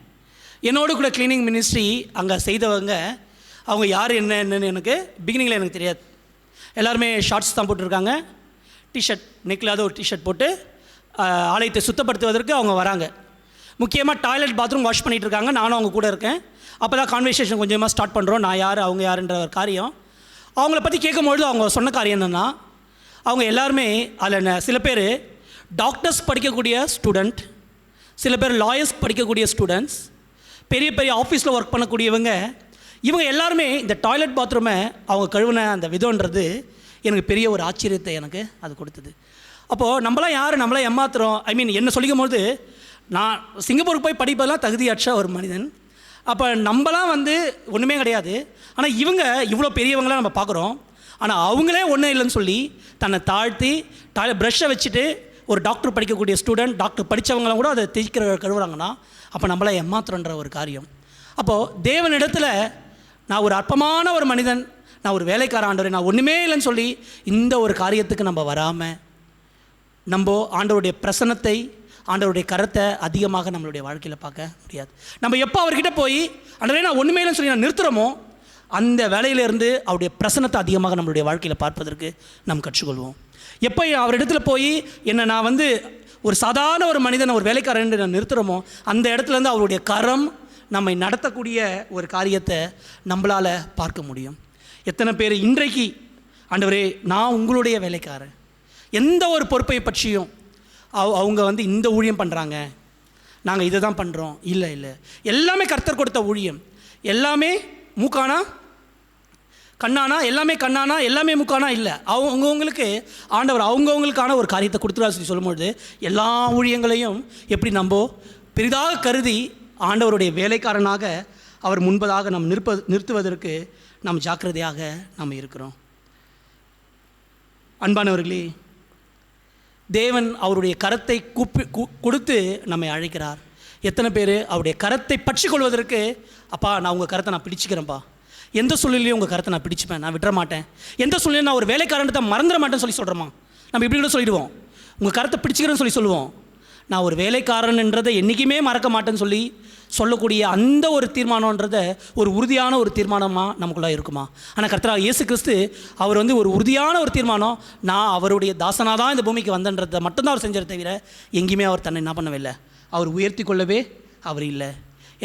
என்னோடு கூட கிளீனிங் மினிஸ்ட்ரி அங்கே செய்தவங்க அவங்க யார் என்னன்னு எனக்கு பிகினிங்கில் எனக்கு தெரியாது. எல்லாருமே ஷார்ட்ஸ் தான் போட்டிருக்காங்க, டிஷர்ட் நெக்கில்லாத ஒரு டிஷர்ட் போட்டு ஆலயத்தை சுத்தப்படுத்துவதற்கு அவங்க வராங்க. முக்கியமாக டாய்லெட் பாத்ரூம் வாஷ் பண்ணிகிட்டு இருக்காங்க. நானும் அவங்க கூட இருக்கேன். அப்போ தான் கான்வர்சேஷன் கொஞ்சமாக ஸ்டார்ட் பண்ணுறோம். நான் யார், அவங்க யாருன்ற ஒரு காரியம் அவங்கள பற்றி கேட்கும்பொழுது அவங்க சொன்ன காரியம் என்னென்னா, அவங்க எல்லாருமே அதில் சில பேர் டாக்டர்ஸ் படிக்கக்கூடிய ஸ்டூடெண்ட், சில பேர் லாயர்ஸ் படிக்கக்கூடிய ஸ்டூடெண்ட்ஸ், பெரிய பெரிய ஆஃபீஸில் ஒர்க் பண்ணக்கூடியவங்க. இவங்க எல்லாருமே இந்த டாய்லெட் பாத்ரூமை அவங்க கழுவுன அந்த விதம்ன்றது எனக்கு பெரிய ஒரு ஆச்சரியத்தை எனக்கு அது கொடுத்தது. அப்போது நம்மளாம் யார், நம்மளாம் ஏமாத்துறோம். என்ன சொல்லிக்கும்போது நான் சிங்கப்பூருக்கு போய் படிப்பதெல்லாம் தகுதியற்ற ஒரு மனிதன். அப்போ நம்மளாம் ஒன்றுமே கிடையாது. ஆனால் இவங்க இவ்வளோ பெரியவங்களாம் நம்ம பார்க்குறோம். ஆனால் அவங்களே ஒன்றும் இல்லைன்னு சொல்லி தன்னை தாழ்த்தி ப்ரஷ்ஷை வச்சுட்டு ஒரு டாக்டர் படிக்கக்கூடிய ஸ்டூடெண்ட், டாக்டர் படித்தவங்களாம் கூட அதை கழுவுறாங்கன்னா அப்போ நம்மளாம் ஏமாத்துறோன்ற ஒரு காரியம். அப்போது தேவனிடத்தில் நான் ஒரு அற்பமான ஒரு மனிதன், நான் ஒரு வேலைக்கார ஆண்டவர், நான் ஒன்றுமே இல்லைன்னு சொல்லி இந்த ஒரு காரியத்துக்கு நம்ம வராமல் நம்ம ஆண்டவருடைய பிரசன்னத்தை, ஆண்டவருடைய கரத்தை அதிகமாக நம்மளுடைய வாழ்க்கையில் பார்க்க முடியாது. நம்ம எப்போ அவர்கிட்ட போய் ஆண்டவரே நான் ஒன்றுமே இல்லைன்னு சொல்லி நான் நிறுத்துகிறோமோ அந்த வேலையிலேருந்து அவருடைய பிரசன்னத்தை அதிகமாக நம்மளுடைய வாழ்க்கையில் பார்ப்பதற்கு நாம் கற்றுக்கொள்வோம். எப்போ அவரிடத்துல போய் என்னை நான் ஒரு சாதாரண ஒரு மனிதன், ஒரு வேலைக்காரன் நான் நிறுத்துகிறோமோ அந்த இடத்துலேருந்து அவருடைய கரம் நம்மை நடத்தக்கூடிய ஒரு காரியத்தை நம்மளால் பார்க்க முடியும். எத்தனை பேர் இன்றைக்கு ஆண்டவரே நான் உங்களுடைய வேலைக்காரன், எந்த ஒரு பொறுப்பை பற்றியும் அவங்க இந்த ஊழியம் பண்ணுறாங்க, நாங்கள் இதை தான் பண்ணுறோம், இல்லை எல்லாமே கர்த்தர் கொடுத்த ஊழியம், எல்லாமே மூக்கானா கண்ணானா, எல்லாமே கண்ணானா, எல்லாமே மூக்கானா இல்லை, அவங்கவுங்களுக்கு ஆண்டவர் அவங்கவுங்களுக்கான ஒரு காரியத்தை கொடுத்துருவா சொல்லி சொல்லும்பொழுது எல்லா ஊழியங்களையும் எப்படி நம்ம பெரிதாக கருதி ஆண்டவருடைய வேலைக்காரனாக அவர் முன்பதாக நாம் நிறுத்துவதற்கு நாம் ஜாக்கிரதையாக நாம் இருக்கிறோம். அன்பானவர்களே, தேவன் அவருடைய கரத்தை கொடுத்து நம்மை அழைக்கிறார். எத்தனை பேர் அவருடைய கரத்தை பற்றி கொள்வதற்கு, அப்பா நான் உங்கள் கரத்தை நான் பிடிச்சிக்கிறேன்ப்பா, எந்த சூழ்நிலையும் உங்கள் கருத்தை நான் பிடிச்சுப்பேன், நான் விட்டுற மாட்டேன், எந்த சூழ்நிலையும் நான் ஒரு வேலைக்காரன்ட்ட மறந்துட மாட்டேன்னு சொல்லி சொல்கிறோமா? நம்ம இப்படி கூட சொல்லிடுவோம், உங்கள் கருத்தை பிடிச்சிக்கிறேன்னு சொல்லுவோம். நான் ஒரு வேலைக்காரன்ன்றதை என்றைக்குமே மறக்க மாட்டேன்னு சொல்லக்கூடிய அந்த ஒரு தீர்மானன்றதை ஒரு உறுதியான ஒரு தீர்மானமாக நமக்குள்ளே இருக்குமா? ஆனால் கர்த்தராகிய இயேசு கிறிஸ்து அவர் ஒரு உறுதியான ஒரு தீர்மானம், நான் அவருடைய தாசனாக தான் இந்த பூமிக்கு வந்தன்றதை மட்டும்தான் அவர் செஞ்சதை தவிர எங்கேயுமே அவர் தன்னை என்ன பண்ணவில்லை, அவர் உயர்த்தி கொள்ளவே அவர் இல்லை.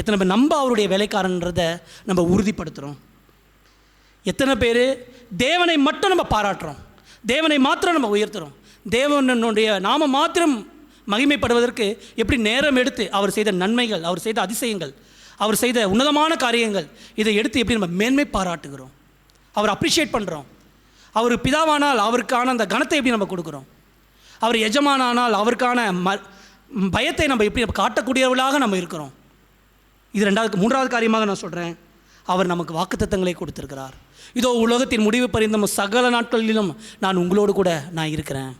எத்தனை பேர் நம்ம அவருடைய வேலைக்காரன்றதை நம்ம உறுதிப்படுத்துகிறோம்? எத்தனை பேர் தேவனை மட்டும் நம்ம பாராட்டுறோம், தேவனை மாத்திரம் நம்ம உயர்த்துகிறோம், தேவனுடைய நாம மாத்திரம் மகிமைப்படுவதற்கு எப்படி நேரம் எடுத்து அவர் செய்த நன்மைகள், அவர் செய்த அதிசயங்கள், அவர் செய்த உன்னதமான காரியங்கள், இதை எடுத்து எப்படி நம்ம மேன்மை பாராட்டுகிறோம், அவர் அப்ரிஷியேட் பண்ணுறோம். அவர் பிதாவானால் அவருக்கான அந்த கணத்தை எப்படி நம்ம கொடுக்குறோம், அவர் எஜமானால் அவருக்கான பயத்தை நம்ம எப்படி காட்டக்கூடியவர்களாக நம்ம இருக்கிறோம். இது மூன்றாவது காரியமாக நான் சொல்கிறேன், அவர் நமக்கு வாக்குத்தத்தங்களை கொடுத்திருக்கிறார். இதோ உலகத்தின் முடிவு பரிந்தும் சகல நாட்களிலும் நான் உங்களோடு கூட நான் இருக்கிறேன்.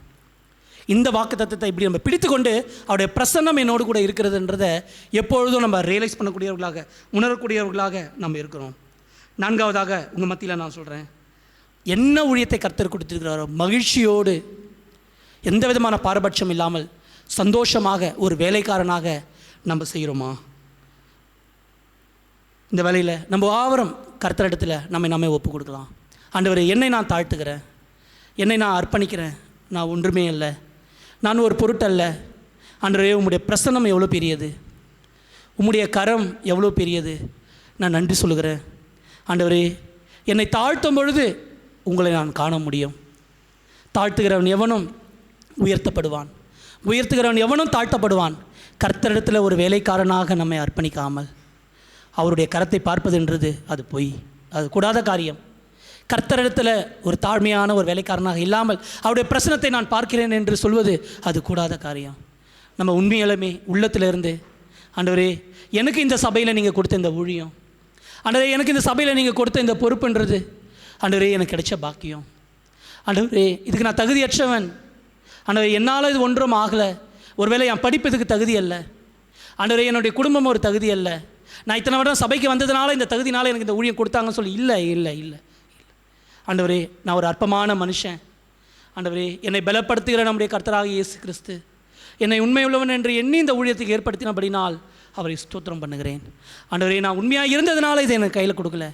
இந்த வாக்குத்தத்தத்தை இப்படி நம்ம பிடித்து கொண்டு அவருடைய பிரசன்னம் என்னோடு கூட இருக்கிறதுன்றதை எப்பொழுதும் நம்ம ரியலைஸ் பண்ணக்கூடியவர்களாக, உணரக்கூடியவர்களாக நம்ம இருக்கிறோம். நான்காவதாக உங்கள் மத்தியில் நான் சொல்கிறேன், என்ன ஊழியத்தை கர்த்தர் கொடுத்திருக்கிறாரோ மகிழ்ச்சியோடு எந்த விதமான பாரபட்சம் இல்லாமல் சந்தோஷமாக ஒரு வேலைக்காரனாக நம்ம செய்கிறோமா? இந்த வேலையில் நம்ம ஆவரம் கர்த்தரிடத்தில் நம்மை ஒப்பு கொடுக்கலாம். ஆண்டவரே, என்னை நான் தாழ்த்துக்கிறேன், என்னை நான் அர்ப்பணிக்கிறேன், நான் ஒன்றுமே இல்லை, நான் ஒரு பொருட்டல்ல. ஆண்டவரே, உம்முடைய பிரசன்னம் எவ்வளோ பெரியது, உம்முடைய கரம் எவ்வளோ பெரியது, நான் நன்றி சொல்லுகிறேன். ஆண்டவரே, என்னை தாழ்த்தும் பொழுது உங்களை நான் காண முடியும். தாழ்த்துகிறவன் எவனும் உயர்த்தப்படுவான், உயர்த்துகிறவன் எவனும் தாழ்த்தப்படுவான். கர்த்தரிடத்தில் ஒரு வேலைக்காரனாக நம்மை அர்ப்பணிக்காமல் அவருடைய கரத்தை பார்ப்பதுன்றது அது பொய், அது கூடாத காரியம். கர்த்தரிடத்தில் ஒரு தாழ்மையான ஒரு வேலைக்காரனாக இல்லாமல் அவருடைய பிரசனத்தை நான் பார்க்கிறேன் என்று சொல்வது அது கூடாத காரியம். நம்ம உண்மையிலுமே உள்ளத்திலிருந்து, ஆண்டவரே, எனக்கு இந்த சபையில் நீங்கள் கொடுத்த இந்த ஊழியம், ஆண்டவரே, எனக்கு இந்த சபையில் நீங்கள் கொடுத்த இந்த பொறுப்புன்றது, ஆண்டவரே, எனக்கு கிடைச்ச பாக்கியம், ஆண்டவரே, இதுக்கு நான் தகுதியற்றவன், ஆண்டவரே, என்னால் இது ஒன்றும் ஆகலை, ஒருவேளை என் படிப்பதுக்கு தகுதி அல்ல, ஆண்டவரே, என்னுடைய குடும்பம் ஒரு தகுதி அல்ல, நான் இத்தனை வருடம் சபைக்கு வந்ததுனால இந்த தகுதினால எனக்கு இந்த ஊழியம் கொடுத்தாங்கன்னு சொல்லி இல்லை இல்லை இல்லை ஆண்டவரே, நான் ஒரு அற்பமான மனுஷன். ஆண்டவரே, என்னை பலப்படுத்துகிற நம்முடைய கர்த்தராகிய இயேசு கிறிஸ்து என்னை உண்மையுள்ளவன் என்று எண்ணி இந்த ஊழியத்துக்கு ஏற்படுத்தினபடினால் அவரை ஸ்தோத்திரம் பண்ணுகிறேன். ஆண்டவரே, நான் உண்மையாக இருந்ததுனால இதை எனக்கு கையில் கொடுக்கல,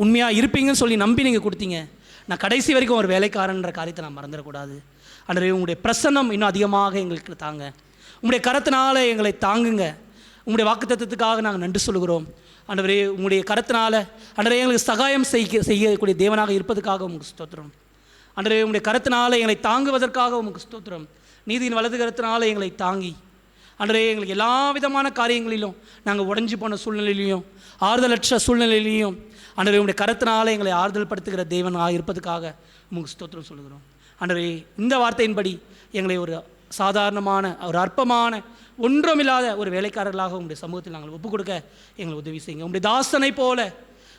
உண்மையாக இருப்பீங்கன்னு சொல்லி நம்பி நீங்கள் கொடுத்தீங்க. நான் கடைசி வரைக்கும் ஒரு வேலைக்காரன்ற காரியத்தை நான் மறந்துடக்கூடாது. ஆண்டவரே, உங்களுடைய பிரசன்னம் இன்னும் அதிகமாக எங்களுக்கு தாங்க, உங்களுடைய கரத்தினால எங்களை தாங்குங்க. உங்களுடைய வாக்குத்தத்தத்துக்காக நாங்கள் நன்றி சொல்கிறோம். ஆண்டவரே, உங்களுடைய கரத்தினால ஆண்டவரே எங்களுக்கு சகாயம் செய்யக்கூடிய தேவனாக இருப்பதற்காக உங்களுக்கு ஸ்தோத்திரம். ஆண்டவரே, உங்களுடைய கரத்தினால எங்களை தாங்குவதற்காக உங்களுக்கு ஸ்தோத்திரம். நீதியின் வலது கரத்தினால எங்களை தாங்கி ஆண்டவரே எங்களுக்கு எல்லா விதமான காரியங்களிலும், நாங்கள் உடைஞ்சு போன சூழ்நிலையிலையும் ஆறுதலற்ற சூழ்நிலையிலையும் ஆண்டவரே உங்களுடைய கரத்தினால எங்களை ஆறுதல் படுத்துகிற தேவனாக இருப்பதற்காக உங்களுக்கு ஸ்தோத்திரம் சொல்கிறோம். ஆண்டவரே, இந்த வார்த்தையின்படி எங்களை ஒரு சாதாரணமான ஒரு அற்பமான ஒன்றுமில்லாத ஒரு வேலைக்காரர்களாக உங்களுடைய சமூகத்தில் நாங்கள் ஒப்புக் கொடுக்க எங்களை உதவி செய்யுங்க. உங்களுடைய தாசனை போல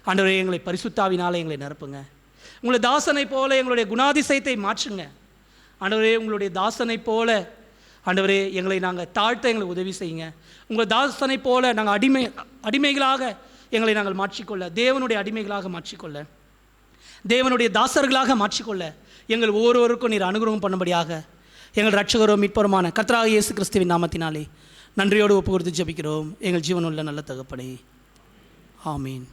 ஆண்டவரே எங்களை பரிசுத்தாவினால எங்களை நிரப்புங்க. உங்களுடைய தாசனை போல எங்களுடைய குணாதிசயத்தை மாற்றுங்க. ஆண்டவரே, உங்களுடைய தாசனை போல ஆண்டவரே எங்களை நாங்கள் தாழ்த்த எங்களை உதவி செய்யுங்க. உங்கள் தாசனை போல நாங்கள் அடிமைகளாக எங்களை நாங்கள் மாற்றிக்கொள்ள, தேவனுடைய அடிமைகளாக மாற்றிக்கொள்ள, தேவனுடைய தாசர்களாக மாற்றிக்கொள்ள எங்கள் ஒவ்வொருவருக்கும் நீர் அனுகிரகம் பண்ணும்படியாக எங்கள் இரட்சகரும் மீட்பருமான கர்த்தராகிய இயேசு கிறிஸ்துவின் நாமத்தினாலே நன்றியோடு ஒப்பு கொடுத்து ஜெபிக்கிறோம் எங்கள் ஜீவனுள்ள நல்ல தகப்பனே. ஆமீன்.